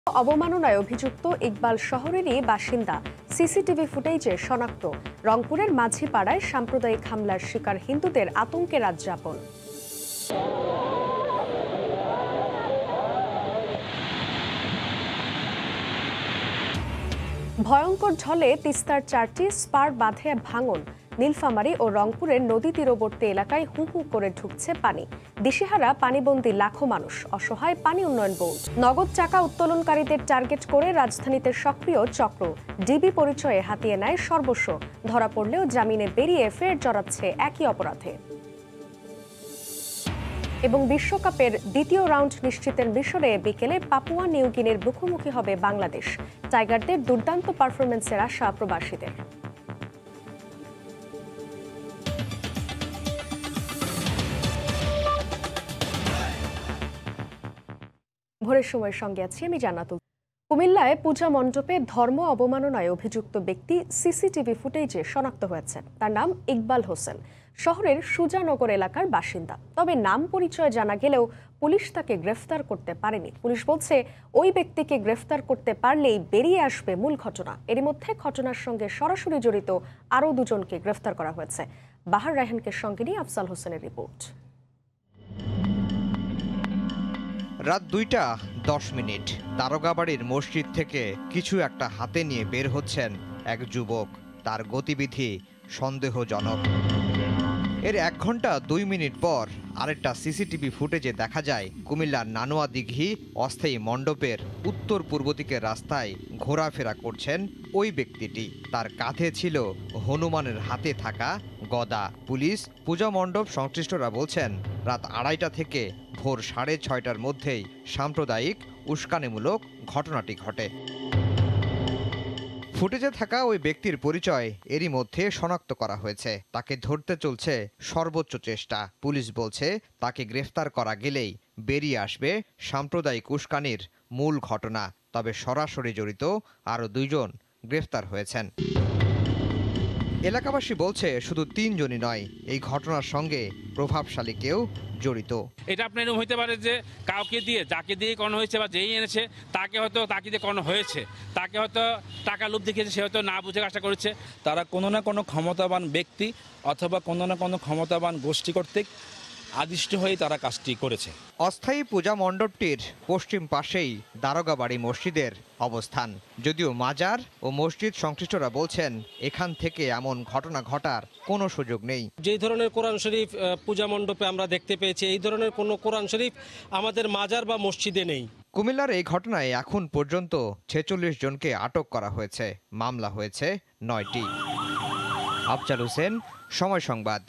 অবমাননায় অভিযুক্ত ইকবাল শহরেরই বাসিন্দা। সিসিটিভি ফুটেজে শনাক্ত। রংপুরের মাঝিপাড়ায় সাম্প্রদায়িক হামলার শিকার হিন্দুদের আতঙ্কে রাত যাপন। ভয়ঙ্কর ঝলে তিস্তার 4টি স্পার বাঁধে ভাঙন। নীলফামারী ও রংপুরের নদী তীরবর্তী এলাকায় হু হু করে ঢুকছে পানি। দিশেহারা পানিবন্দী লাখো মানুষ, অসহায় পানি উন্নয়ন বোর্ড। নগদ টাকা উত্তোলনকারীদের টার্গেট করে রাজধানীতে সক্রিয় চক্র। ডিবি পরিচয়ে হাতিয়ে নেয় সর্বস্ব। ধরা পড়লেও জামিনে বেরিয়ে ফের জড়াচ্ছে একই অপরাধে। এবং বিশ্বকাপের দ্বিতীয় রাউন্ড নিশ্চিতের মিশরে বিকেলে পাপুয়া নিউগিনির মুখোমুখি হবে বাংলাদেশ। টাইগারদের দুর্দান্ত পারফরমেন্সের আশা প্রবাসীদের। ভোরের সময়ের সঙ্গে আছি আমি জান্নাতুল। কুমিল্লায় পূজা মণ্ডপে ধর্ম অবমাননায় অভিযুক্ত ব্যক্তি সিসিটিভি ফুটেজে শনাক্ত হয়েছেন। তার নাম ইকবাল হোসেন, শহরের সুজানগর এলাকার বাসিন্দা। তবে নাম পরিচয় জানা গেলেও পুলিশ তাকে গ্রেফতার করতে পারেনি। পুলিশ বলছে ওই ব্যক্তিকে গ্রেফতার করতে পারলেই বেরিয়ে আসবে মূল ঘটনা। এরই মধ্যে ঘটনার সঙ্গে সরাসরি জড়িত আরও দুজনকে গ্রেফতার করা হয়েছে। বাহার রায়হানকে সঙ্গে নিয়ে আফজাল হোসেনের রিপোর্ট। রাত 2:10 দারোগাবাড়ির মসজিদ থেকে কিছু একটা হাতে নিয়ে বের হচ্ছেন এক যুবক। তার গতিবিধি সন্দেহজনক। এর 1 ঘন্টা 2 মিনিট পর আরেকটা সিসিটিভি ফুটেজে দেখা যায় কুমিল্লার নানুয়া দিঘি অস্থায়ী মণ্ডপের উত্তর পূর্ব দিকের রাস্তায় ঘোরাফেরা করছেন ওই ব্যক্তিটি। তার কাঁধে ছিল হনুমানের হাতে থাকা গদা। পুলিশ পূজা মণ্ডপ সংশ্লিষ্টরা বলছেন রাত 2:30 থেকে ভোর 6:30টার মধ্যেই সাম্প্রদায়িক উস্কানিমূলক ঘটনাটি ঘটে। ফুটেজে থাকা ওই ব্যক্তির পরিচয় এরই মধ্যে শনাক্ত করা হয়েছে। তাকে ধরতে চলছে সর্বোচ্চ চেষ্টা। পুলিশ বলছে তাকে গ্রেফতার করা গেলেই বেরিয়ে আসবে সাম্প্রদায়িক উস্কানির মূল ঘটনা। তবে সরাসরি জড়িত আরও 2 জন গ্রেফতার হয়েছেন। এলাকাবাসী বলছে শুধু 3 জনই নয়, এই ঘটনার সঙ্গে প্রভাবশালী কেউ জড়িত। এটা আপনার এরকম হইতে পারে যে কাউকে দিয়ে, যাকে দিয়ে করানো হয়েছে বা যেই এনেছে তাকে হয়তো তাকে দিয়ে করানো হয়েছে, তাকে হয়তো টাকা লোভ দেখিয়েছে, সে হয়তো না বুঝে কাজটা করেছে। তারা কোনো না কোনো ক্ষমতাবান ব্যক্তি অথবা কোনো না কোনো ক্ষমতাবান গোষ্ঠী কর্তৃক আদিষ্ট হয়ে তারা কাজটি করেছে। অস্থায়ী পূজা মণ্ডপটির পশ্চিম পাশেই দারোগাবাড়ি মসজিদের অবস্থান। যদিও মাজার ও মসজিদ সংশ্লিষ্টরা বলছেন এখান থেকে এমন ঘটনা ঘটার কোনো সুযোগ নেই। যেই ধরনের কোরআন শরীফ পূজা মণ্ডপে আমরা দেখতে পেয়েছি, এই ধরনের কোনো কোরআন শরীফ আমাদের মাজার বা মসজিদে নেই। কুমিল্লার এই ঘটনায় এখন পর্যন্ত 46 জনকে আটক করা হয়েছে। মামলা হয়েছে 9টি। আফজাল হোসেন, সময় সংবাদ।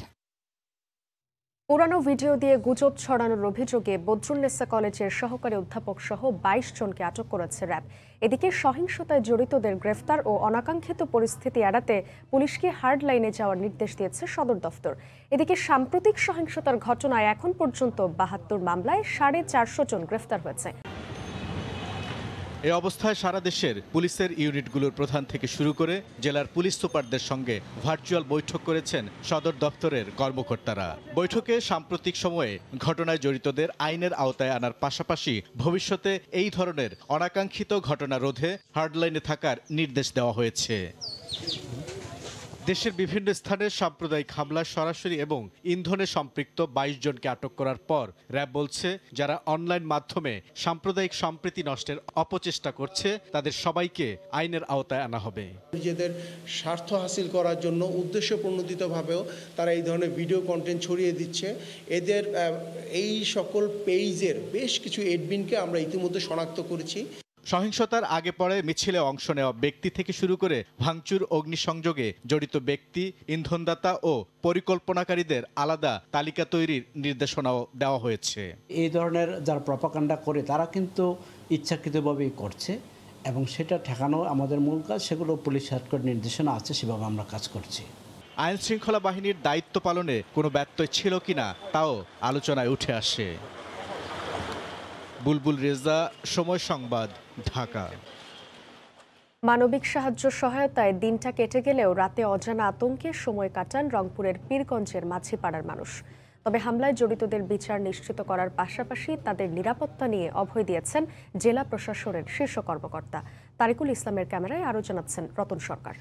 পুরানো ভিডিও দিয়ে গুজব ছড়ানোর অভিযোগে বদরুন্নেসা কলেজের সহকারী অধ্যাপক সহ 22 জনকে আটক করেছে র্যাব। এদিকে সহিংসতায় জড়িতদের গ্রেফতার ও অনাকাঙ্ক্ষিত পরিস্থিতি এড়াতে পুলিশকে হার্ড লাইনে যাওয়ার নির্দেশ দিয়েছে সদর দফতর। এদিকে সাম্প্রতিক সহিংসতার ঘটনায় এখন পর্যন্ত 72 মামলায় 450 জন গ্রেফতার হয়েছে। এই অবস্থায় সারা দেশের পুলিশের ইউনিটগুলোর প্রধান থেকে শুরু করে জেলার পুলিশ সুপারদের সঙ্গে ভার্চুয়াল বৈঠক করেছেন সদর দপ্তরের কর্মকর্তারা। বৈঠকে সাম্প্রতিক সময়ে ঘটনায় জড়িতদের আইনের আওতায় আনার পাশাপাশি ভবিষ্যতে এই ধরনের অনাকাঙ্ক্ষিত ঘটনা রোধে হার্ডলাইনে থাকার নির্দেশ দেওয়া হয়েছে। দেশের বিভিন্ন স্থানে সাম্প্রদায়িক হামলা সরাসরি এবং ইন্ধনে সম্পৃক্ত 22 জনকে আটক করার পর র্যাব বলছে যারা অনলাইন মাধ্যমে সাম্প্রদায়িক সম্প্রীতি নষ্টের অপচেষ্টা করছে তাদের সবাইকে আইনের আওতায় আনা হবে। নিজেদের স্বার্থ হাসিল করার জন্য উদ্দেশ্যপ্রণোদিতভাবেও তারা এই ধরনের ভিডিও কন্টেন্ট ছড়িয়ে দিচ্ছে। এদের এই সকল পেজের বেশ কিছু এডমিনকে আমরা ইতিমধ্যে শনাক্ত করেছি। সহিংসতার আগে পরে মিছিলে অংশ নেওয়া ব্যক্তি থেকে শুরু করে ভাঙচুর, অগ্নিসংযোগে জড়িত ব্যক্তি, ইন্ধনদাতা ও পরিকল্পনাকারীদের আলাদা তালিকা তৈরির নির্দেশনাও দেওয়া হয়েছে। এই ধরনের যারা প্রপাগান্ডা করে তারা কিন্তু ইচ্ছাকৃতভাবেই করছে এবং সেটা ঠেকানো আমাদের মূল কাজ। সেগুলো পুলিশ হেডকোয়ার্টার নির্দেশনা আছে, সেভাবে আমরা কাজ করছি। আইন শৃঙ্খলা বাহিনীর দায়িত্ব পালনে কোনো ব্যত্যয় ছিল কিনা তাও আলোচনায় উঠে আসে। বুলবুল রেজা, সময় সংবাদ, ঢাকা। মানবিক সাহায্য সহায়তায় দিনটা কেটে গেলেও রাতে অজানা আতঙ্কে সময় কাটান রংপুরের পীরগঞ্জের মাঝিপাড়ার মানুষ। তবে হামলায় জড়িতদের বিচার নিশ্চিত করার পাশাপাশি তাদের নিরাপত্তা নিয়ে অভয় দিয়েছেন জেলা প্রশাসনের শীর্ষ কর্মকর্তা। তারিকুল ইসলামের ক্যামেরায় আরও জানাচ্ছেন রতন সরকার।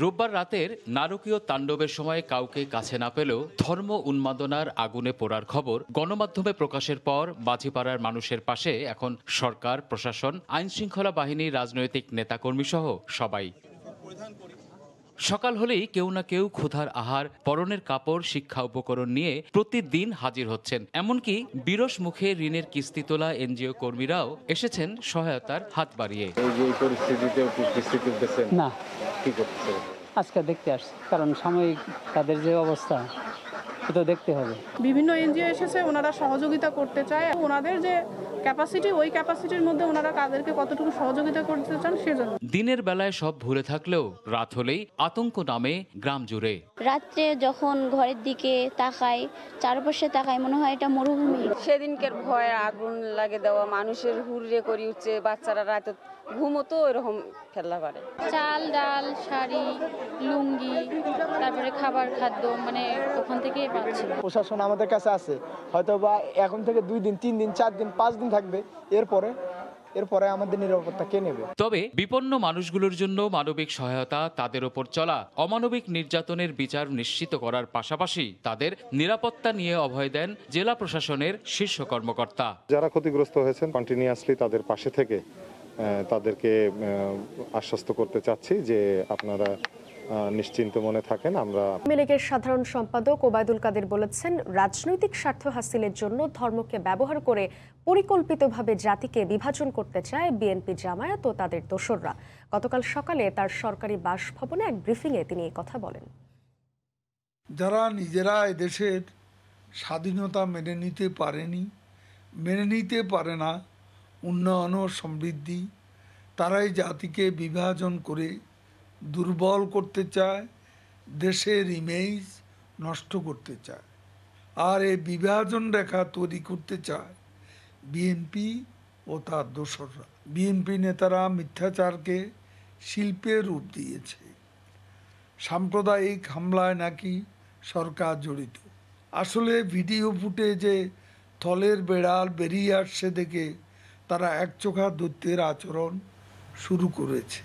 রোববার রাতের নারকীয় তাণ্ডবের সময় কাউকে কাছে না পেলেও ধর্ম উন্মাদনার আগুনে পোড়ার খবর গণমাধ্যমে প্রকাশের পর বাজিপাড়ার মানুষের পাশে এখন সরকার, প্রশাসন, আইনশৃঙ্খলা বাহিনী, রাজনৈতিক নেতাকর্মী সহ সবাই। সকাল হলেই কেউ না কেউ ক্ষুধার আহার, পরনের কাপড়, শিক্ষা উপকরণ নিয়ে প্রতিদিন হাজির হচ্ছেন। এমনকি বিরস মুখে ঋণের কিস্তি তোলা এনজিও কর্মীরাও এসেছেন সহায়তার হাত বাড়িয়ে। না, আজকে দেখতে আসছি, কারণ সাময়িক তাদের যে অবস্থা এটা দেখতে হবে। বিভিন্ন এনজিও এসেছে, ওনারা সহযোগিতা করতে চায়। ওনাদের যে ক্যাপাসিটি, ওই ক্যাপাসিটির মধ্যে ওনারা কাদেরকে কতটুকু সহযোগিতা করতে চান সেজন্য। দিনের বেলায় সব ভুলে থাকলেও রাত হলেই আতঙ্ক নামে গ্রাম জুড়ে। রাত্রে যখন ঘরের দিকে তাকাই, চারপাশে তাকাই, মনে হয় এটা মরুভূমি। সেদিনকের ভয়ে আগুন লাগে দেওয়া, মানুষের হুড়রে করে উঠছে, বাচ্চারা রাতে ঘুমতো এরকম ফেলা পারে। চাল, ডাল, শাড়ি, লুঙ্গি, তারপরে খাবার, খাদ্য মানে ওখান থেকেই পাচ্ছি। প্রশাসন আমাদের কাছে আছে, হয়তো বা এখন থেকে 2 দিন, 3 দিন, 4 দিন, 5 দিন থাকবে। এরপরে আমাদের নিরাপত্তা কে নেবে? তবে বিপন্ন মানুষগুলোর জন্য মানবিক সহায়তা, তাদের ওপর চলা অমানবিক নির্যাতনের বিচার নিশ্চিত করার পাশাপাশি তাদের নিরাপত্তা নিয়ে অভয় দেন জেলা প্রশাসনের শীর্ষ কর্মকর্তা। যারা ক্ষতিগ্রস্ত হয়েছেন কন্টিনিউয়াসলি তাদের পাশে থেকে তাদেরকে আশ্বস্ত করতে চাচ্ছি যে আপনারা নিশ্চিন্ত মনে থাকেন। আমরা আওয়ামী লীগের সাধারণ সম্পাদক ওবায়দুল কাদের বলেছেন, রাজনৈতিক স্বার্থ হাসিলের জন্য ধর্মকে ব্যবহার করে পরিকল্পিতভাবে জাতিকে বিভাজন করতে চায় বিএনপি, জামায়াত ও তাদের দোসররা। গতকাল সকালে তার সরকারি বাসভবনে এক ব্রিফিংয়ে তিনি এই কথা বলেন। যারা নিজেরা এদেশের স্বাধীনতা মেনে নিতে পারেনি, মেনে নিতে পারে না উন্নয়ন ও সমৃদ্ধি, তারাই জাতিকে বিভাজন করে দুর্বল করতে চায়, দেশের ইমেজ নষ্ট করতে চায়। আর এই বিভাজন রেখা তৈরি করতে চায় বিএনপি ও তার দোসররা। বিএনপি নেতারা মিথ্যাচারকে শিল্পের রূপ দিয়েছে। সাম্প্রদায়িক হামলায় নাকি সরকার জড়িত। আসলে ভিডিও ফুটেজে থলের বেড়াল বেরিয়ে আসছে দেখে তারা একচোখা দৈত্যের আচরণ শুরু করেছে।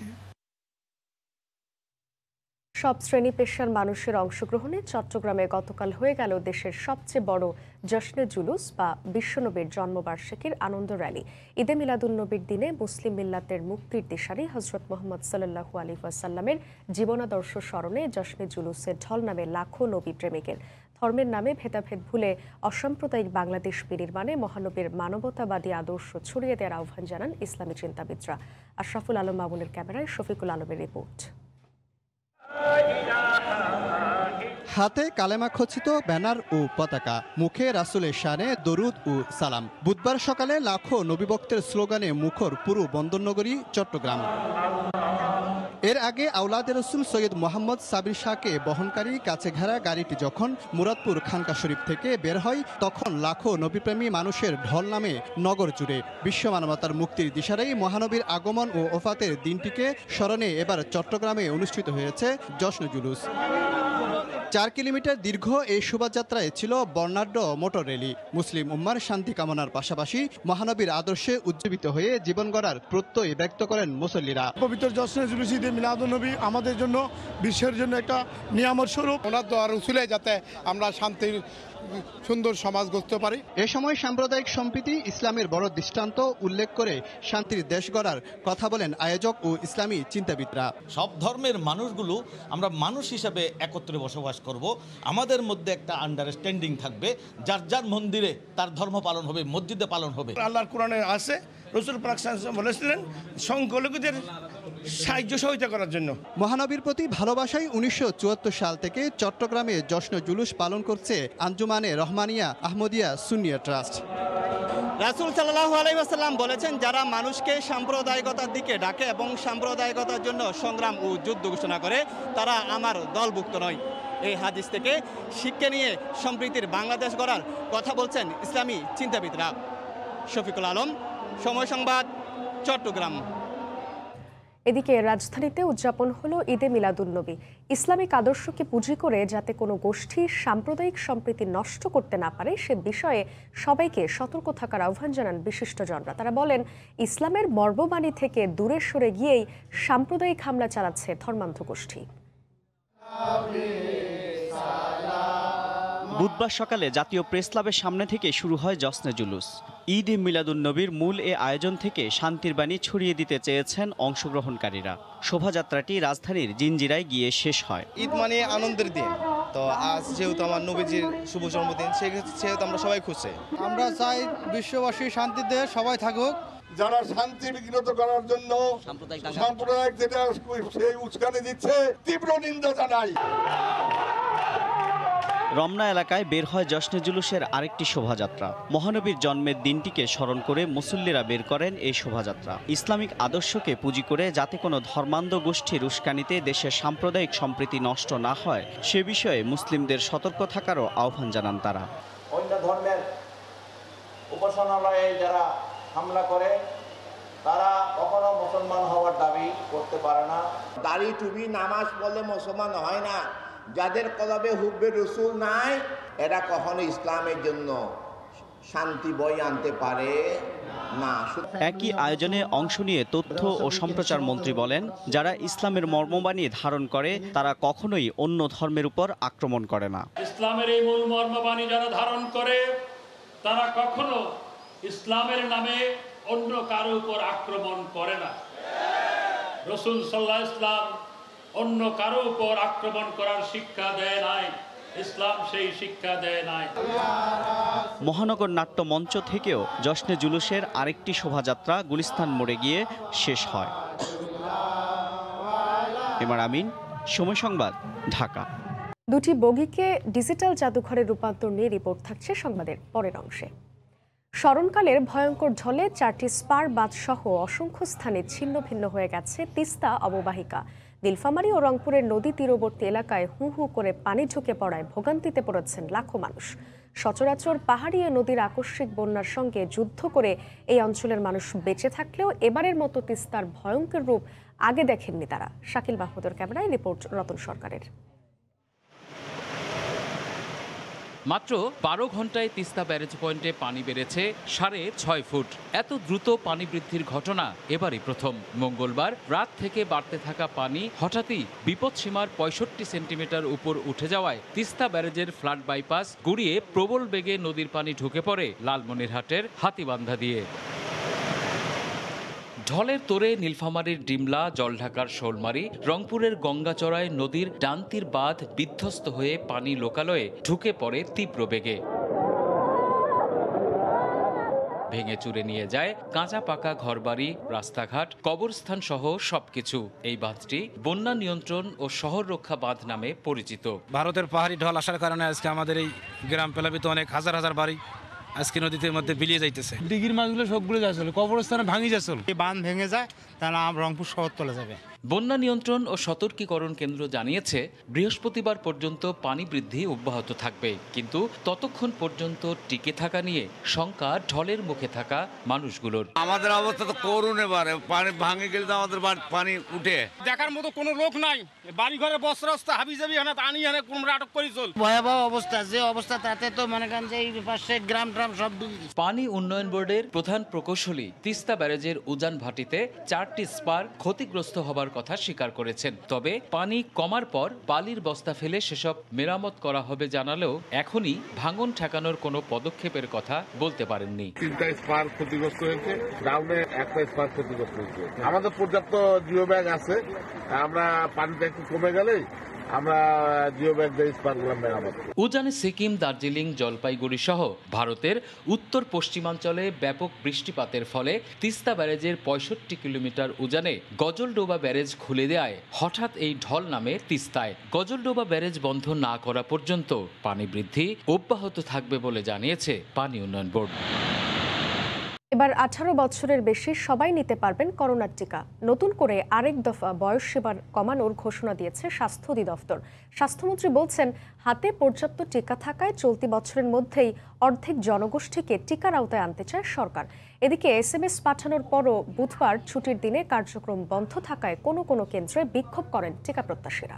সব শ্রেণী পেশার মানুষের অংশগ্রহণে চট্টগ্রামে গতকাল হয়ে গেল দেশের সবচেয়ে বড় জশ্নে জুলুস বা বিশ্বনবীর জন্মবার্ষিকীর আনন্দ র্যালি। ঈদে মিলাদুন্নবীর দিনে মুসলিম মিল্লাতের মুক্তির দিশারি হজরত মুহাম্মদ সাল্লাল্লাহু আলাইহি ওয়াসাল্লামের জীবনাদর্শ স্মরণে জশ্নে জুলুসের ঢল নামে লাখো নবী প্রেমিকের। ধর্মের নামে ভেদাভেদ ভুলে অসাম্প্রদায়িক বাংলাদেশ বিনির্মাণে মহানবীর মানবতাবাদী আদর্শ ছড়িয়ে দেওয়ার আহ্বান জানান ইসলামী চিন্তাবিদরা। আশরাফুল আলম মামুনের ক্যামেরায় শফিকুল আলমের রিপোর্ট। হাতে কালেমা খচিত ব্যানার ও পতাকা, মুখে রাসূলের শানে দরুদ ও সালাম। বুধবার সকালে লাখো নবীভক্তের স্লোগানে মুখর পুরো বন্দরনগরী চট্টগ্রাম। এর আগে আওলাদে রসুল সৈয়দ মোহাম্মদ সাবির শাহকে বহনকারী কাছে ঘেরা গাড়িটি যখন মুরাদপুর খানকা শরীফ থেকে বের হয়, তখন লাখো নবীপ্রেমী মানুষের ঢল নামে নগর জুড়ে। বিশ্ব মানবতার মুক্তির দিশারেই মহানবীর আগমন ও ওফাতের দিনটিকে স্মরণে এবার চট্টগ্রামে অনুষ্ঠিত হয়েছে জশ্ন জুলুস। 4 কিলোমিটার দীর্ঘ এই শোভাযাত্রায় ছিল বর্ণাঢ্য মোটর র্যালি। মুসলিম উম্মার শান্তি কামনার পাশাপাশি মহানবীর আদর্শে উজ্জীবিত হয়ে জীবন গড়ার প্রত্যয় ব্যক্ত করেন মুসল্লিরা। পবিত্র জশ্নে জুলুস ঈদে মিলাদুন্নবী আমাদের জন্য, বিশ্বের জন্য একটা নিয়ামত স্বরূপ। ওনার দোয়া রসুলে যাতে আমরা শান্তির সুন্দর সমাজ গড়তে পারি। এ সময় সাম্প্রদায়িক সম্প্রীতি ইসলামের বড় দৃষ্টান্ত উল্লেখ করে শান্তির দেশ গড়ার কথা বলেন আয়োজক ও ইসলামী চিন্তাবিদরা। সব ধর্মের মানুষগুলো আমরা মানুষ হিসাবে একত্রে বসবাস করব। আমাদের মধ্যে একটা আন্ডারস্ট্যান্ডিং থাকবে। যার যার মন্দিরে তার ধর্ম পালন হবে, মসজিদে পালন হবে। আল্লাহর কোরআনে আছে, রাসূল পাক সাল্লাল্লাহু আলাইহি ওয়াসাল্লাম বলেছিলেন সংখ্যালঘুদের সাহায্য সহযোগিতা করার জন্য। মহানবীর প্রতি ভালোবাসায় 1974 সাল থেকে চট্টগ্রামে জশ্ন জুলুস পালন করছে আঞ্জুমানে রহমানিয়া আহমদিয়া সুন্নিয়া ট্রাস্ট। রাসূল সাল্লাল্লাহু আলাইহি ওয়াসাল্লাম বলেছেন, যারা মানুষকে সাম্প্রদায়িকতার দিকে ডাকে এবং সাম্প্রদায়িকতার জন্য সংগ্রাম ও যুদ্ধ ঘোষণা করে তারা আমার দলভুক্ত নয়। এই হাদিস থেকে শিক্ষা নিয়ে সম্প্রীতির বাংলাদেশ গড়ার কথা বলছেন ইসলামী চিন্তাবিদরা। শফিকুল আলম, সময় সংবাদ, চট্টগ্রাম। এদিকে রাজধানীতে উদযাপন হলো ঈদে মিলাদুন্নবী। ইসলামিক আদর্শকে পুঁজি করে যাতে কোনো গোষ্ঠী সাম্প্রদায়িক সম্প্রীতি নষ্ট করতে না পারে সে বিষয়ে সবাইকে সতর্ক থাকার আহ্বান জানান বিশিষ্টজনরা। তারা বলেন, ইসলামের মর্মবাণী থেকে দূরে সরে গিয়েই সাম্প্রদায়িক হামলা চালাচ্ছে ধর্মান্ধ গোষ্ঠী। বুধবার সকালে জাতীয় প্রেস ক্লাবের সামনে থেকে শুরু হয় জশ্নে জুলুস। ঈদ এ মিলাদুন্নবীর মূল এ আয়োজন থেকে শান্তির বাণী ছড়িয়ে দিতে চেয়েছেন অংশগ্রহণকারীরা। শোভাযাত্রাটি রাজধানীর জিঞ্জিরায় গিয়ে শেষ হয়। ঈদ মানে আনন্দের দিন, তো আজ যেহেতু আমার নবীজির শুভ জন্মদিন, সেহেতু আমরা সবাই খুশি। আমরা চাই বিশ্ববাসী শান্তিতে সবাই থাকুক। যারা শান্তি বিঘ্নিত করার জন্য সাম্প্রদায়িক যেটা সেই উস্কানি দিচ্ছে, তীব্র নিন্দা জানাই। রমনা এলাকায় বের হয় জশ্নে জুলুসের আরেকটি শোভাযাত্রা। মহানবীর জন্মের দিনটিকে স্মরণ করে মুসল্লিরা বের করেন এই শোভাযাত্রা। ইসলামিক আদর্শকে পুঁজি করে যাতে কোনো ধর্মান্ধ গোষ্ঠীর উস্কানিতে দেশের সাম্প্রদায়িক সম্প্রীতি নষ্ট না হয় সে বিষয়ে মুসলিমদের সতর্ক থাকারও আহ্বান জানান তারা। অন্য ধর্মের উপাসনালয়ে যারা হামলা করে তারা কখনো মুসলমান হওয়ার দাবি করতে পারে না। দাড়ি টুপি নামাজ পড়লে মুসলমান হয় না। যাদের কলবে হুব্বে রসুল নাই, এরা কখনো ইসলামের জন্য শান্তি বয়ে আনতে পারে না। একই আয়োজনে অংশ নিয়ে তথ্য ও সম্প্রচার মন্ত্রী বলেন, যারা ইসলামের মর্মবাণী ধারণ করে তারা কখনোই অন্য ধর্মের উপর আক্রমণ করে না। ইসলামের এই মূল মর্মবাণী যারা ধারণ করে তারা কখনো ইসলামের নামে অন্য কারো উপর আক্রমণ করে না। রাসূল সাল্লাল্লাহু আলাইহি ওয়াসাল্লাম অন্য কারো উপর আক্রমণ করার শিক্ষা দেয় নাই, ইসলাম সেই শিক্ষা দেয় নাই। মহানগর নাট্য মঞ্চ থেকেও জশ্নে জুলুসের আরেকটি শোভাযাত্রা গুলিস্তান মোড়ে গিয়ে শেষ হয়। এমআর আমিন, সময় সংবাদ, ঢাকা। দুটি বগিকে ডিজিটাল জাদুঘরে রূপান্তর নিয়ে রিপোর্ট থাকছে সংবাদের পরের অংশে। স্মরণকালের ভয়ঙ্কর ঢলে 4টি স্পার বাঁধ সহ অসংখ্য স্থানে ছিন্ন ভিন্ন হয়ে গেছে তিস্তা অববাহিকা। নীলফামারী ও রংপুরের নদী তীরবর্তী এলাকায় হু হু করে পানি ঢুকে পড়ায় ভোগান্তিতে পড়েছেন লাখো মানুষ। সচরাচর পাহাড়ি নদীর আকস্মিক বন্যার সঙ্গে যুদ্ধ করে এই অঞ্চলের মানুষ বেঁচে থাকলেও এবারের মতো তিস্তার ভয়ঙ্কর রূপ আগে দেখেননি তারা। শাকিল মাহমুদের ক্যামেরায় রিপোর্ট রতন সরকারের। মাত্র 12 ঘন্টায় তিস্তা ব্যারেজ পয়েন্টে পানি বেড়েছে 6.5 ফুট। এত দ্রুত পানি বৃদ্ধির ঘটনা এবারই প্রথম। মঙ্গলবার রাত থেকে বাড়তে থাকা পানি হঠাৎই বিপদসীমার 65 সেন্টিমিটার উপর উঠে যাওয়ায় তিস্তা ব্যারেজের ফ্লাড বাইপাস গড়িয়ে প্রবল বেগে নদীর পানি ঢুকে পড়ে লালমনিরহাটের হাতিবান্ধা দিয়ে। ঢলের তোরে নীলফামারীর ডিমলা, জলঢাকার শোলমারি, রংপুরের গঙ্গাচড়ায় নদীর ডানতির বাঁধ বিধ্বস্ত হয়ে পানি লোকালয়ে ঢুকে পড়ে তীব্র বেগে। ভেঙে চুরে নিয়ে যায় কাঁচা পাকা ঘরবাড়ি, রাস্তাঘাট, কবরস্থান সহ সবকিছু। এই বাঁধটি বন্যা নিয়ন্ত্রণ ও শহর রক্ষা বাঁধ নামে পরিচিত। ভারতের পাহাড়ি ঢল আসার কারণে আজকে আমাদের এই গ্রাম প্লাবিত অনেক হাজার হাজার বাড়ি আজকে নদীর মধ্যে বিলিয়ে যাইতেছে। ডিগির মাছগুলো সবগুলো যাচ্ছিল, কবরস্থানে ভাঙি যাচ্ছিল। বাঁধ ভেঙে যায় তাহলে রংপুর শহর চলে যাবে। বন্যা নিয়ন্ত্রণ ও সতর্কীকরণ কেন্দ্র জানিয়েছে বৃহস্পতিবার পর্যন্ত পানি বৃদ্ধি অব্যাহত থাকবে, কিন্তু ততক্ষণ পর্যন্ত টিকে থাকা নিয়ে শঙ্কা ঢলের মুখে থাকা মানুষগুলোর। আমাদের অবস্থা তো করুন, এবারে পানি ভাঙে গেলে তো আমাদের পানি উঠে দেখার মতো কোনো লোক নাই। বাড়ি ঘরে বস্ত্র হাবি যাবি আনি কুমড়া আটক করে চল। ভয়াবহ অবস্থা, যে অবস্থা তাতে তো মনে করেন যে এই পাশে গ্রাম ট্রাম সব। পানি উন্নয়ন বোর্ডের প্রধান প্রকৌশলী তিস্তা ব্যারেজের উজান ভাটিতে 4টি স্পার ক্ষতিগ্রস্ত হবার কথা স্বীকার করেছেন। তবে পানি কমার পর বালির বস্তা ফেলে সেসব মেরামত করা হবে জানালেও এখনই ভাঙন ঠেকানোর কোনো পদক্ষেপের কথা বলতে পারেননি। 3টা স্পার ক্ষতিগ্রস্ত হয়েছে, ডাউনে 1টা স্পার ক্ষতিগ্রস্ত হয়েছে। আমাদের পর্যাপ্ত জিও ব্যাগ আছে, আমরা পানিটা একটু কমে গেলেই আমরা জিও ব্যাগ দিয়ে স্পারগুলো মেরামত। উজানে সিকিম, দার্জিলিং, জলপাইগুড়ি সহ ভারতের উত্তর পশ্চিমাঞ্চলে ব্যাপক বৃষ্টিপাতের ফলে তিস্তা ব্যারেজের 65 কিলোমিটার উজানে গজলডোবা ব্যারেজ খুলে দেওয়ায় হঠাৎ এই ঢল নামে তিস্তায়। গজলডোবা ব্যারেজ বন্ধ না করা পর্যন্ত পানি বৃদ্ধি অব্যাহত থাকবে বলে জানিয়েছে পানি উন্নয়ন বোর্ড। এবার 18 বছরের বেশি সবাই নিতে পারবেন করোনার টিকা। নতুন করে আরেক দফা বয়স সীমা কমানোর ঘোষণা দিয়েছে স্বাস্থ্য অধিদপ্তর। স্বাস্থ্যমন্ত্রী বলছেন, হাতে পর্যাপ্ত টিকা থাকায় চলতি বছরের মধ্যেই অর্ধেক জনগোষ্ঠীকে টিকার আওতায় আনতে চায় সরকার। এদিকে SMS পাঠানোর পরও বুধবার ছুটির দিনে কার্যক্রম বন্ধ থাকায় কোনো কোনো কেন্দ্রে বিক্ষোভ করেন টিকা প্রত্যাশীরা।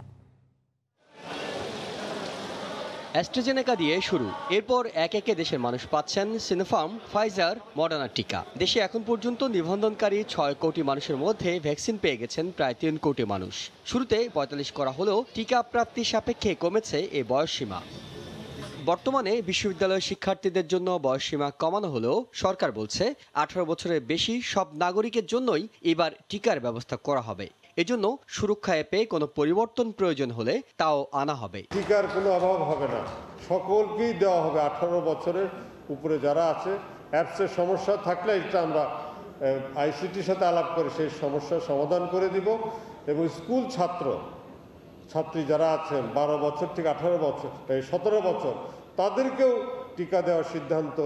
অ্যাস্ট্রাজেনেকা দিয়ে শুরু, এরপর এক একে দেশের মানুষ পাচ্ছেন সিনোফার্ম, ফাইজার, মডার্নার টিকা। দেশে এখন পর্যন্ত নিবন্ধনকারী 6 কোটি মানুষের মধ্যে ভ্যাকসিন পেয়ে গেছেন প্রায় 3 কোটি মানুষ। শুরুতে 45 করা হলেও টিকা প্রাপ্তি সাপেক্ষে কমেছে এই বয়সসীমা। বর্তমানে বিশ্ববিদ্যালয়ের শিক্ষার্থীদের জন্য বয়সসীমা কমানো হলেও সরকার বলছে 18 বছরের বেশি সব নাগরিকের জন্যই এবার টিকার ব্যবস্থা করা হবে। এজন্য সুরক্ষা অ্যাপে কোনো পরিবর্তন প্রয়োজন হলে তাও আনা হবে। টিকার কোনো অভাব হবে না, সকলকেই দেওয়া হবে। 18 বছরের উপরে যারা আছে, অ্যাপসের সমস্যা থাকলে এটা আমরা আইসিটির সাথে আলাপ করে সেই সমস্যার সমাধান করে দিব। এবং স্কুল ছাত্রী যারা আছেন 12 বছর থেকে 18 বছর 17 বছর, তাদেরকেও টিকা দেওয়ার সিদ্ধান্ত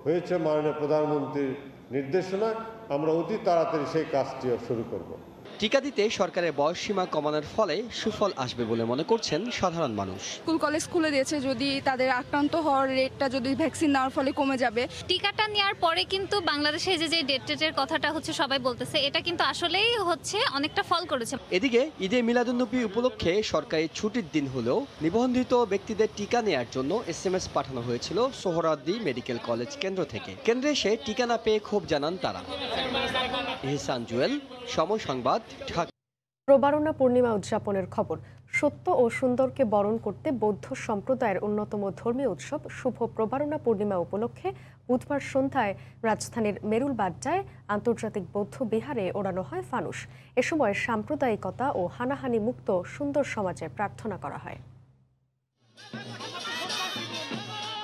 হয়েছে মাননীয় প্রধানমন্ত্রীর নির্দেশনায়। আমরা অতি তাড়াতাড়ি সেই কাজটিও শুরু করব। টিকা দিতে সরকারের বয়সসীমা কমানোর ফলে সুফল আসবে বলে মনে করছেন সাধারণ মানুষ। স্কুল কলেজ খুলে দিয়েছে, যদি তাদের আক্রান্ত হওয়ার রেটটা যদি ভ্যাকসিন নেওয়ার ফলে কমে যাবে। টিকাটা নেওয়ার পরে কিন্তু বাংলাদেশে যে ডেটের কথাটা হচ্ছে সবাই বলতেছে, এটা কিন্তু আসলেই হচ্ছে অনেকটা ফল করেছে। এদিকে ঈদে মিলাদুন্নবী উপলক্ষে সরকারি ছুটির দিন হলেও নিবন্ধিত ব্যক্তিদের টিকা নেওয়ার জন্য SMS পাঠানো হয়েছিল সোহরাওয়ার্দী মেডিকেল কলেজ কেন্দ্র থেকে। কেন্দ্রে এসে টিকা না পেয়ে ক্ষোভ জানান তারা। ইহসান জুয়েল, সময় সংবাদ, ঢাকা। প্রবারণা পূর্ণিমা উদযাপনের খবর। সত্য ও সুন্দরকে বরণ করতে বৌদ্ধ সম্প্রদায়ের অন্যতম ধর্মীয় উৎসব শুভ প্রবারণা পূর্ণিমা উপলক্ষে বুধবার সন্ধ্যায় রাজধানীর মেরুলবাড্ডায় আন্তর্জাতিক বৌদ্ধ বিহারে ওড়ানো হয় ফানুস। এ সময় সাম্প্রদায়িকতা ও হানাহানি মুক্ত সুন্দর সমাজের প্রার্থনা করা হয়।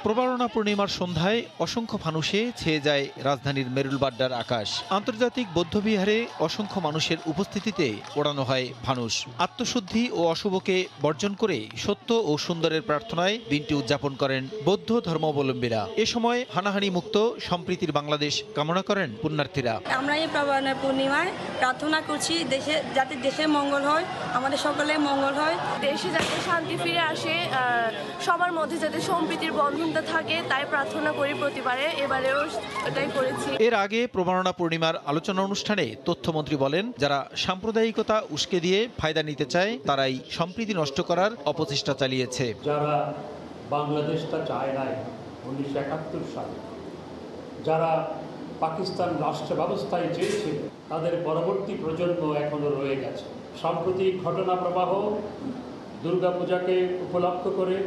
প্রবারণা পূর্ণিমার সন্ধ্যায় অসংখ্য ফানুসে ছেয়ে যায় রাজধানীর মেরুলবাড্ডার আকাশ। আন্তর্জাতিক বৌদ্ধবিহারে অসংখ্য মানুষের উপস্থিতিতে ওড়ানো হয় ফানুস। আত্মশুদ্ধি ও অশুভকে বর্জন করে সত্য ও সুন্দরের প্রার্থনায় দিনটি উদযাপন করেন বৌদ্ধ ধর্মাবলম্বীরা। এ সময় হানাহানি মুক্ত সম্প্রীতির বাংলাদেশ কামনা করেন পুণ্যার্থীরা। আমরা এই প্রবারণা পূর্ণিমায় প্রার্থনা করছি যাতে দেশের মঙ্গল হয়, আমাদের সকলের মঙ্গল হয়, দেশে যাতে শান্তি ফিরে আসে, সবার মধ্যে যাতে সম্প্রীতির বন্ধন থাকে, তাই প্রার্থনা করি প্রতিবারে। এবারেও এটাই করেছি। এর আগে প্রবারণা পূর্ণিমার আলোচনা অনুষ্ঠানে তথ্যমন্ত্রী বলেন, যারা সাম্প্রদায়িকতা উস্কে দিয়ে ফায়দা নিতে চায় তারাই সম্প্রীতি নষ্ট করার অপচেষ্টা চালিয়েছে। যারা বাংলাদেশটা চায় নাই 1971 সালে, যারা পাকিস্তান রাষ্ট্র ব্যবস্থায় চেয়েছিল, তাদের পরবর্তী প্রজন্ম এখনো রয়ে গেছে। সাম্প্রতিক ঘটনা প্রবাহ দুর্গাপূজাকে উপলক্ষ করে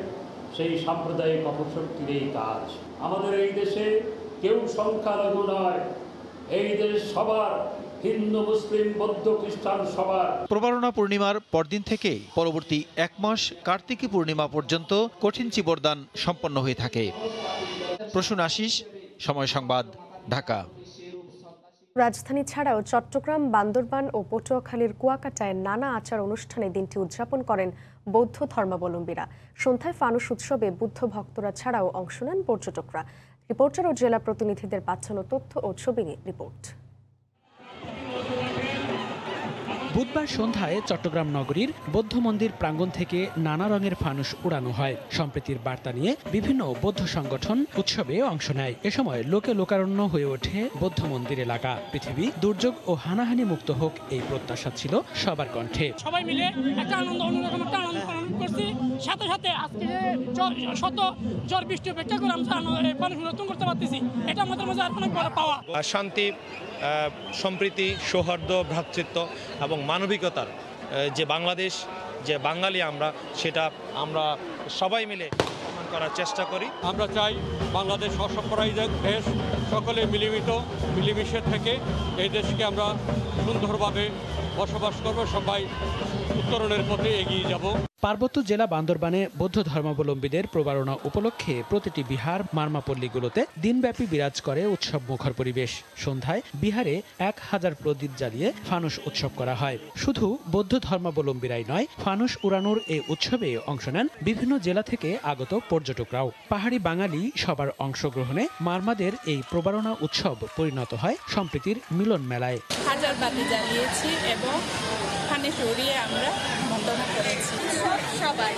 সেই সাম্প্রদায়িক অপশক্তির এই কাজ। আমাদের এই দেশে কেউ সংখ্যালঘু নয়, এই দেশ সবার, হিন্দু, মুসলিম, বৌদ্ধ, খ্রিস্টান সবার। প্রবারণা পূর্ণিমার পরদিন থেকে পরবর্তী 1 মাস কার্তিকী পূর্ণিমা পর্যন্ত কঠিন চিবরদান সম্পন্ন হয়ে থাকে। প্রসূন আশিস, সময় সংবাদ, ঢাকা। রাজধানী ছাড়াও চট্টগ্রাম, বান্দরবান ও পটুয়াখালীর কুয়াকাটায় নানা আচার অনুষ্ঠানে দিনটি উদযাপন করেন বৌদ্ধ ধর্মাবলম্বীরা। সন্ধ্যায় ফানুস উৎসবে বুদ্ধ ভক্তরা ছাড়াও অংশ নেন পর্যটকরা। রিপোর্টার ও জেলা প্রতিনিধিদের পাঠানো তথ্য ও ছবি নিয়ে রিপোর্ট। বুধবার সন্ধ্যায় চট্টগ্রাম নগরীর বৌদ্ধ মন্দির প্রাঙ্গণ থেকে নানা রঙের ফানুস উড়ানো হয়। সম্প্রীতির বার্তা নিয়ে বিভিন্ন বৌদ্ধ সংগঠন উৎসবে অংশ নেয়। এ সময় লোকে লোকারণ্য হয়ে ওঠে বৌদ্ধ মন্দির এলাকা। পৃথিবী দুর্যোগ ও হানাহানি মুক্ত হোক, এই প্রত্যাশা ছিল সবার কণ্ঠে। সবাই মিলে একটা আনন্দ, অন্যরকম একটা আনন্দ করছি। সাথে সাথে আজকে শত ঝড় বৃষ্টি উপেক্ষা করে আমরা ফানুস নতুন করতে পারতেছি, এটা আমাদের মাঝে অনেক বড় পাওয়া। শান্তি, সম্প্রীতি, সৌহার্দ্য, ভ্রাতৃত্ব এবং মানবিকতার যে বাংলাদেশ, যে বাঙালি আমরা, সেটা আমরা সবাই মিলে প্রমাণ করার চেষ্টা করি। আমরা চাই বাংলাদেশ অসাম্প্রদায়িক দেশ, সকলে মিলেমিশে থেকে এই দেশকে আমরা সুন্দরভাবে বসবাস করব, সবাই উত্তরণের পথে এগিয়ে যাব। পার্বত্য জেলা বান্দরবানে বৌদ্ধ ধর্মাবলম্বীদের প্রবারণা উপলক্ষে প্রতিটি বিহার, মারমাপল্লীগুলোতে দিনব্যাপী বিরাজ করে উৎসব মুখর পরিবেশ। সন্ধ্যায় বিহারে 1000 প্রদীপ জ্বালিয়ে ফানুস উৎসব করা হয়। শুধু বৌদ্ধ ধর্মাবলম্বীরাই নয়, ফানুস উড়ানোর এই উৎসবে অংশ নেন বিভিন্ন জেলা থেকে আগত পর্যটকরাও। পাহাড়ি বাঙালি সবার অংশগ্রহণে মারমাদের এই প্রবারণা উৎসব পরিণত হয় সম্প্রীতির মিলন মেলায়। হাজার বাতি জ্বালিয়েছি এবং ফানুস উড়িয়ে আমরা বন্দনা করেছি। সবাই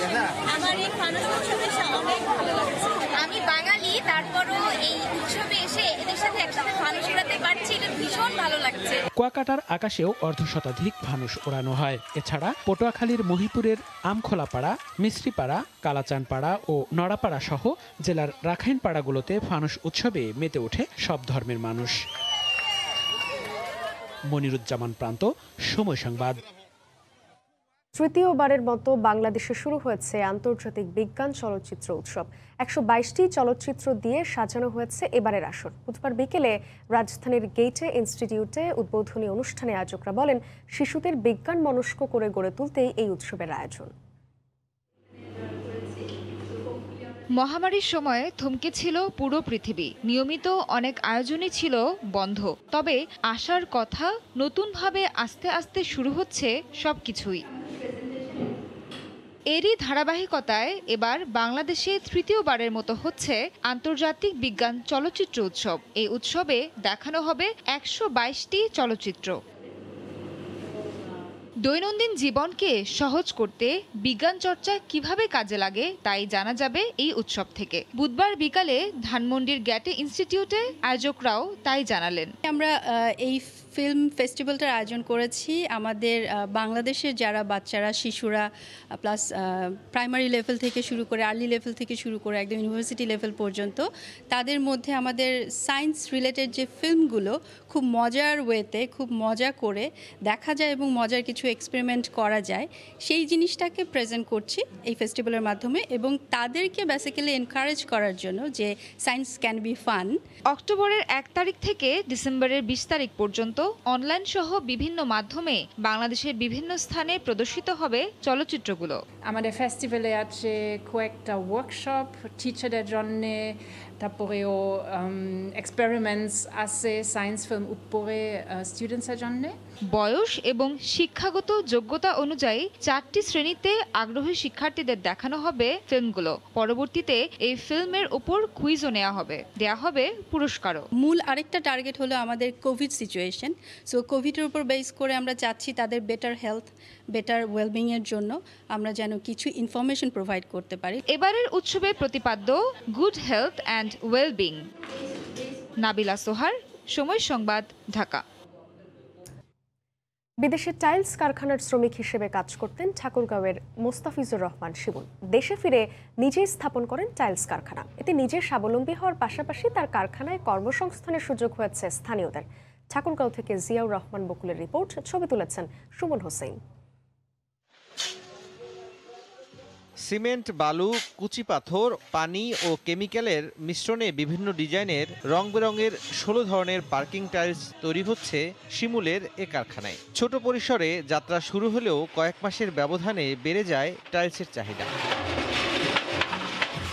আমার এই ফানুস উৎসবে অনেক ভালো লাগছে। আমি বাঙালি, তারপরও এই উৎসবে এসে এদের সাথে একসাথে ফানুস উড়াতে পারছি, এটা ভীষণ ভালো লাগছে। কুয়াকাটার আকাশেও অর্ধশতাধিক ফানুস ওড়ানো হয়। এছাড়া পটুয়াখালীর মহিপুরের আমখোলাপাড়া, মিস্ত্রিপাড়া, কালাচানপাড়া ও নড়াপাড়া সহ জেলার রাখাইন পাড়াগুলোতে ফানুস উৎসবে মেতে ওঠে সব ধর্মের মানুষ। মনিরুজ্জামান প্রান্ত, সময় সংবাদ। তৃতীয়বারের মতো বাংলাদেশে শুরু হয়েছে আন্তর্জাতিক বিজ্ঞান চলচ্চিত্র উৎসব। ১২২টি চলচ্চিত্র দিয়ে সাজানো হয়েছে এবারের আসর। বুধবার বিকেলে রাজধানীর গেইটে ইনস্টিটিউটে উদ্বোধনী অনুষ্ঠানে আয়োজকরা বলেন, শিশুদের বিজ্ঞান মনস্ক করে গড়ে তুলতেই এই উৎসবের আয়োজন। মহামারীর সময়ে থমকে ছিল পুরো পৃথিবী। নিয়মিত অনেক আয়োজনই ছিল বন্ধ। তবে আশার কথা, নতুনভাবে আস্তে আস্তে শুরু হচ্ছে সবকিছুই। এরই ধারাবাহিকতায় এবার বাংলাদেশে তৃতীয়বারের মতো হচ্ছে আন্তর্জাতিক বিজ্ঞান চলচ্চিত্র উৎসব। এই উৎসবে দেখানো হবে ১২২টি চলচ্চিত্র। দৈনন্দিন জীবনকে সহজ করতে বিজ্ঞান চর্চা কিভাবে কাজে লাগে তাই জানা যাবে এই উৎসব থেকে। বুধবার বিকালে ধানমন্ডির গ্যাটে ইনস্টিটিউটে আয়োজকরাও তাই জানালেন। আমরা এই ফিল্ম ফেস্টিভ্যালটার আয়োজন করেছি আমাদের বাংলাদেশের যারা বাচ্চারা, শিশুরা, প্লাস প্রাইমারি লেভেল থেকে শুরু করে আর্লি লেভেল থেকে শুরু করে একদম ইউনিভার্সিটি লেভেল পর্যন্ত, তাদের মধ্যে আমাদের সায়েন্স রিলেটেড যে ফিল্মগুলো খুব মজার ওয়েতে, খুব মজা করে দেখা যায় এবং মজার কিছু এক্সপেরিমেন্ট করা যায়, সেই জিনিসটাকে প্রেজেন্ট করছি এই ফেস্টিভ্যালের মাধ্যমে এবং তাদেরকে বেসিক্যালি এনকারেজ করার জন্য যে সায়েন্স ক্যান বি ফান। অক্টোবরের ১ তারিখ থেকে ডিসেম্বরের ২০ তারিখ পর্যন্ত অনলাইন সহ বিভিন্ন মাধ্যমে বাংলাদেশের বিভিন্ন স্থানে প্রদর্শিত হবে চলচ্চিত্রগুলো। আমাদের ফেস্টিভ্যালে আছে কয়েকটা ওয়ার্কশপ টিচারদের জন্য, তারপরেও এক্সপেরিমেন্টস আছে সায়েন্স ফিল্ম উপরে স্টুডেন্টসের জন্য। বয়স এবং শিক্ষাগত যোগ্যতা অনুযায়ী ৪টি শ্রেণীতে আগ্রহী শিক্ষার্থীদের দেখানো হবে ফিল্মগুলো। পরবর্তীতে এই ফিল্মের উপর কুইজও দেওয়া হবে পুরস্কারও। মূল আরেকটা টার্গেট হলো আমাদের কোভিড সিচুয়েশন। সো কোভিডের উপর বেস করে আমরা চাচ্ছি তাদের বেটার হেলথ, বেটার ওয়েলবিংয়ের জন্য আমরা যেন কিছু ইনফরমেশন প্রোভাইড করতে পারি। এবারের উৎসবের প্রতিপাদ্য good health and wellbeing. Nabila Sohar, Somoy Sangbad, Dhaka. বিদেশে টাইলস কারখানার শ্রমিক হিসেবে কাজ করতেন ঠাকুরগাঁওয়ের মোস্তাফিজুর রহমান শিমুল। দেশে ফিরে নিজেই স্থাপন করেন টাইলস কারখানা। এতে নিজে স্বাবলম্বী হওয়ার পাশাপাশি তার কারখানায় কর্মসংস্থানের সুযোগ হয়েছে স্থানীয়দের। ঠাকুরগাঁও থেকে জিয়াউর রহমান বকুলের রিপোর্ট, ছবি তুলেছেন সুমন হোসেন। সিমেন্ট, বালু, কুচি পাথর, পানি ও কেমিক্যালের মিশ্রণে বিভিন্ন ডিজাইনের রং বেরঙের ১৬ ধরনের পার্কিং টাইলস তৈরি হচ্ছে শিমুলের এ কারখানায়। ছোট পরিসরে যাত্রা শুরু হলেও কয়েক মাসের ব্যবধানে বেড়ে যায় টাইলসের চাহিদা।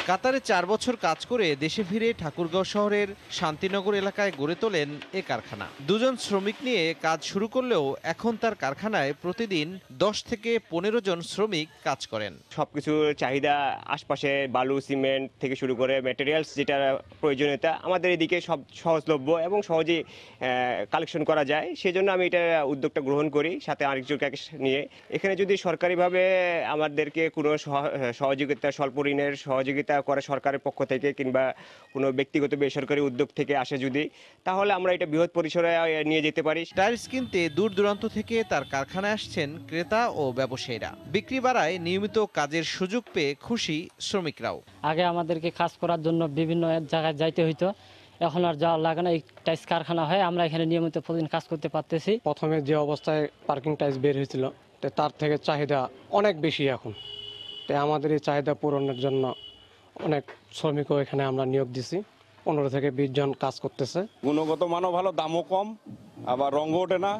কাতারে ৪ বছর কাজ করে দেশে ফিরে ঠাকুরগাঁও শহরের শান্তিনগর এলাকায় গড়ে তোলেন এ কারখানা। ২ জন শ্রমিক নিয়ে কাজ শুরু করলেও এখন তার কারখানায় প্রতিদিন ১০ থেকে ১৫ জন শ্রমিক কাজ করেন। সবকিছুর চাহিদা আশপাশে বালু, সিমেন্ট থেকে শুরু করে ম্যাটেরিয়ালস যেটা প্রয়োজনীয়তা আমাদের এদিকে সব সহজলভ্য এবং সহজেই কালেকশন করা যায়। সেজন্য আমি এটা উদ্যোগটা গ্রহণ করি সাথে আরেকজনকে নিয়ে। এখানে যদি সরকারিভাবে আমাদেরকে কোনো সহযোগিতা, স্বল্প ঋণের সহযোগিতা করে সরকারের পক্ষ থেকে কিংবা কোনো ব্যক্তিগত বেসরকারি উদ্যোগ থেকে আসে যদি, তাহলে আমরা এটা বৃহৎ পরিসরে নিয়ে যেতে পারি। টাইলস কিনতে দূর দূরান্ত থেকে তার কারখানায় আসছেন ক্রেতা ও ব্যবসায়ীরা। বিক্রি বাড়ায় নিয়মিত কাজের সুযোগ পেয়ে খুশি শ্রমিকরাও। আগে আমাদেরকে কাজ করার জন্য বিভিন্ন জায়গায় যাইতে হইতো, এখন আর যাওয়া লাগে না। এই টাইলস কারখানা হয় আমরা এখানে নিয়মিত প্রতিদিন কাজ করতে পারতেছি। প্রথমে যে অবস্থায় পার্কিং টাইলস বের হয়েছিল তার থেকে চাহিদা অনেক বেশি এখন। তাই আমাদের এই চাহিদা পূরণের জন্য অনেক শ্রমিকও এখানে আমরা নিয়োগ দিছি। 15 থেকে 20 জন কাজ করতেছে। গুণগত মানও ভালো, দামও কম, আবার রঙও ওঠে না,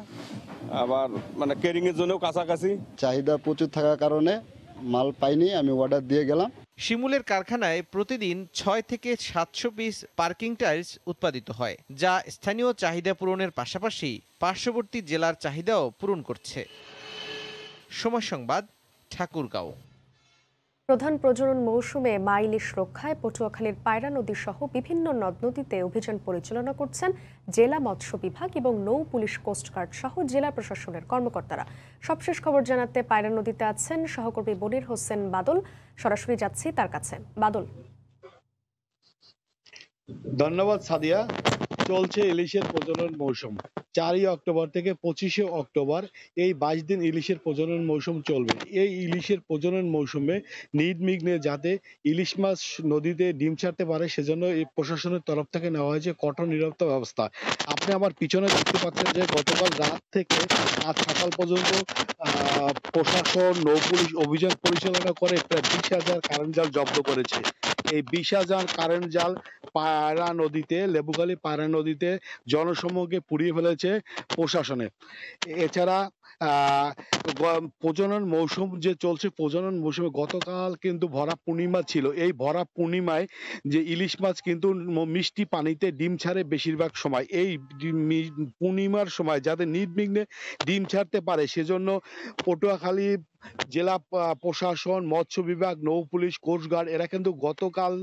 আবার মানে কেরিং এর জন্যও কাছাকাছি। চাহিদা প্রচুর থাকার কারণে মাল পাইনি, আমি অর্ডার দিয়ে গেলাম। শিমুলের কারখানায় প্রতিদিন ৬ থেকে ৭০০ পিস পার্কিং টাইলস উৎপাদিত হয়, যা স্থানীয় চাহিদা পূরণের পাশাপাশি পার্শ্ববর্তী জেলার চাহিদাও পূরণ করছে। সময় সংবাদ, ঠাকুরগাঁও। প্রধান প্রজনন মৌসুমে মা ইলিশ রক্ষায় পটুয়াখালীর পায়রা নদী সহ বিভিন্ন নদ নদীতে অভিযান পরিচালনা করছেন জেলা মৎস্য বিভাগ এবং নৌ পুলিশ কোস্টগার্ড সহ জেলা প্রশাসনের কর্মকর্তারা। সবশেষ খবর জানাতে পায়রা নদীতে আছেন সহকর্মী মনির হোসেন বাদল। সরাসরি যাচ্ছি তার কাছে। বাদল। ধন্যবাদ সাদিয়া। চলছে ইলিশের প্রজনন মৌসুম। 4 অক্টোবর থেকে 25 অক্টোবর এই 22 দিন ইলিশের প্রজনন মৌসুম চলবে। এই ইলিশের প্রজনন মৌসুমে নির্বিঘ্নে যাতে ইলিশ মাছ নদীতে ডিম ছাড়তে পারে সেজন্য এই প্রশাসনের তরফ থেকে নেওয়া হয়েছে কঠোর নিরাপত্তা ব্যবস্থা। আপনি আমার পিছনে দেখতে পাচ্ছেন যে গতকাল রাত থেকে আজ সকাল পর্যন্ত প্রশাসন নৌ পুলিশ অভিযান পরিচালনা করে প্রায় 20,000 কারেন্ট জাল জব্দ করেছে। এই 20,000 কারেন্ট জাল পায়রা নদীতে, লেবুখালী পায়রা নদীতে জনসমূহকে পুড়িয়ে ফেলেছে প্রশাসনে। এছাড়া প্রজনন মৌসুম যে চলছে, প্রজনন মৌসুমে গতকাল কিন্তু ভরা পূর্ণিমা ছিল। এই ভরা পূর্ণিমায় যে ইলিশ মাছ কিন্তু মিষ্টি পানিতে ডিম ছাড়ে বেশিরভাগ সময়। এই পূর্ণিমার সময় যাতে নির্বিঘ্নে ডিম ছাড়তে পারে সেজন্য পটুয়াখালী জেলা প্রশাসন, মৎস্য বিভাগ, নৌ পুলিশ, কোস্টগার্ড এরা কিন্তু গতকাল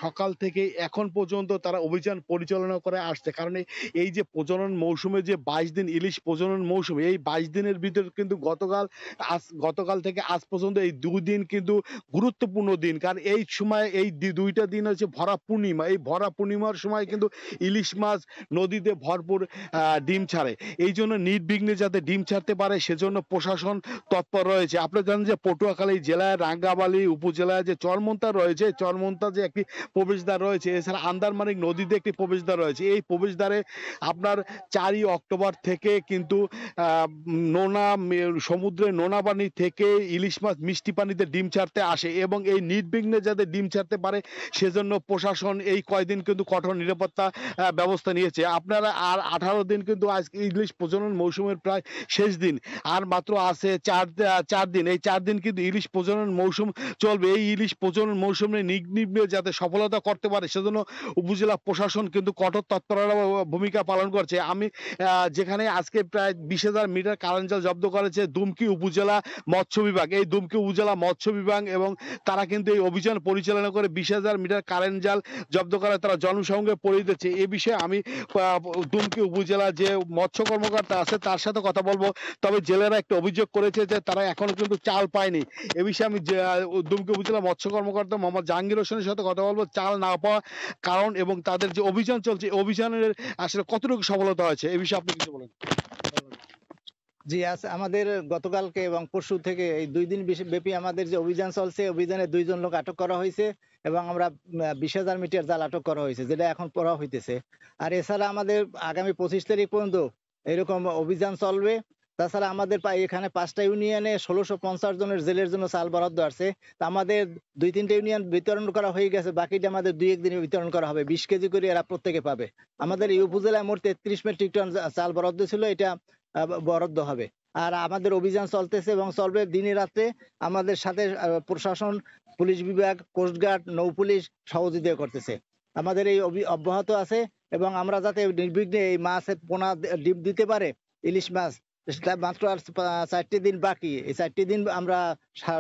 সকাল থেকে এখন পর্যন্ত তারা অভিযান পরিচালনা করে আসছে। কারণ এই যে প্রজনন মৌসুমে যে 22 দিন ইলিশ প্রজনন মৌসুম, এই 22 দিনের ভিতর কিন্তু গতকাল থেকে আজ পর্যন্ত এই 2 দিন কিন্তু গুরুত্বপূর্ণ দিন। কারণ এই সময় এই 2টা দিন হচ্ছে ভরা পূর্ণিমা। এই ভরা পূর্ণিমার সময় কিন্তু ইলিশ মাছ নদীতে ভরপুর ডিম ছাড়ে। এই জন্য নির্বিঘ্নে যাতে ডিম ছাড়তে পারে সেজন্য প্রশাসন তৎপর রয়েছে। আপনি জানেন যে পটুয়াখালী জেলায় রাঙ্গাবালী উপজেলায় যে চরমন্তা রয়েছে, চরমন্তা যে একটি প্রবেশদ্বার রয়েছে, এছাড়া আন্দারমানিক নদীতে একটি প্রবেশদ্বার রয়েছে। এই প্রবেশদ্বারে আপনার 4 অক্টোবর থেকে কিন্তু সমুদ্রের নোনা পানি থেকে ইলিশ মাছ মিষ্টি পানিতে ডিম ছাড়তে আসে এবং এই নির্বিঘ্নে যাতে ডিম ছাড়তে পারে সেজন্য প্রশাসন এই কয়দিন কিন্তু কঠোর নিরাপত্তা ব্যবস্থা নিয়েছে। আপনারা আর 18 দিন কিন্তু আজকে ইলিশ প্রজনন মৌসুমের প্রায় শেষ দিন, আর মাত্র আছে 4 দিন। এই 4 দিন কিন্তু ইলিশ প্রজনন মৌসুম চলবে। এই ইলিশ প্রজনন মৌসুমে নির্বিঘ্নে যাতে সফলতা করতে পারে সেজন্য উপজেলা প্রশাসন কিন্তু কঠোর তৎপরতা ভূমিকা পালন করছে। আমি যেখানে আজকে প্রায় 20,000 মিটার কারেন্ট জাল জব্দ করেছে দুমকি উপজেলা মৎস্য বিভাগ। এই দুমকি উপজেলা মৎস্য বিভাগ এবং তারা কিন্তু এই অভিযান পরিচালনা করে 20,000 মিটার কারেন্ট জাল জব্দ করে তারা জনসংযোগে পরিয়ে দিচ্ছে। এ বিষয়ে আমি দুমকি উপজেলা যে মৎস্য কর্মকর্তা আছে তার সাথে কথা বলবো। তবে জেলেরা একটা অভিযোগ করেছে যে তারা এখনো কিন্তু চাল পায়নি। এ বিষয়ে আমি দুমকি উপজেলা মৎস্য কর্মকর্তা মোহাম্মদ জাহাঙ্গীর হোসেনের সাথে কথা বলবো, চাল না পাওয়া কারণ এবং তাদের যে অভিযান চলছে অভিযানের আসলে কতটুকু সফলতা হয়েছে এই বিষয়ে আপনি কিছু বলেন। জি, আমাদের গতকালকে এবং পরশু থেকে এই 2 দিন ব্যাপী আমাদের যে অভিযান চলছে, অভিযানে 2 জন লোক আটক করা হয়েছে এবং আমরা 20,000 মিটার জাল আটক করা হয়েছে, যেটা এখন পড়া হইতেছে। আর এছাড়া আমাদের আগামী 25 তারিখ পর্যন্ত এরকম অভিযান চলবে। তাছাড়া আমাদের এখানে 5টা ইউনিয়নে 1650 জনের জেলের জন্য চাল বরাদ্দ আছে। আমাদের 2-3টা ইউনিয়ন বিতরণ করা হয়ে গেছে, বাকিটা আমাদের 2-1 দিনে বিতরণ করা হবে। 20 কেজি করে এরা প্রত্যেকে পাবে। আমাদের এই উপজেলায় মোট 33 মেট্রিক টন চাল বরাদ্দ ছিল, এটা বরাদ্দ হবে। আর আমাদের অভিযান চলতেছে এবং চলবে দিনে রাতে। আমাদের সাথে প্রশাসন, পুলিশ বিভাগ, কোস্টগার্ড, নৌ পুলিশ সহযোগিতা করতেছে। আমাদের এই অব্যাহত আছে এবং আমরা যাতে নির্বিঘ্নে এই মাছের পোনা ডিম দিতে পারে ইলিশ মাছ, মাত্র আর 4টি দিন বাকি। এই 4টি দিন আমরা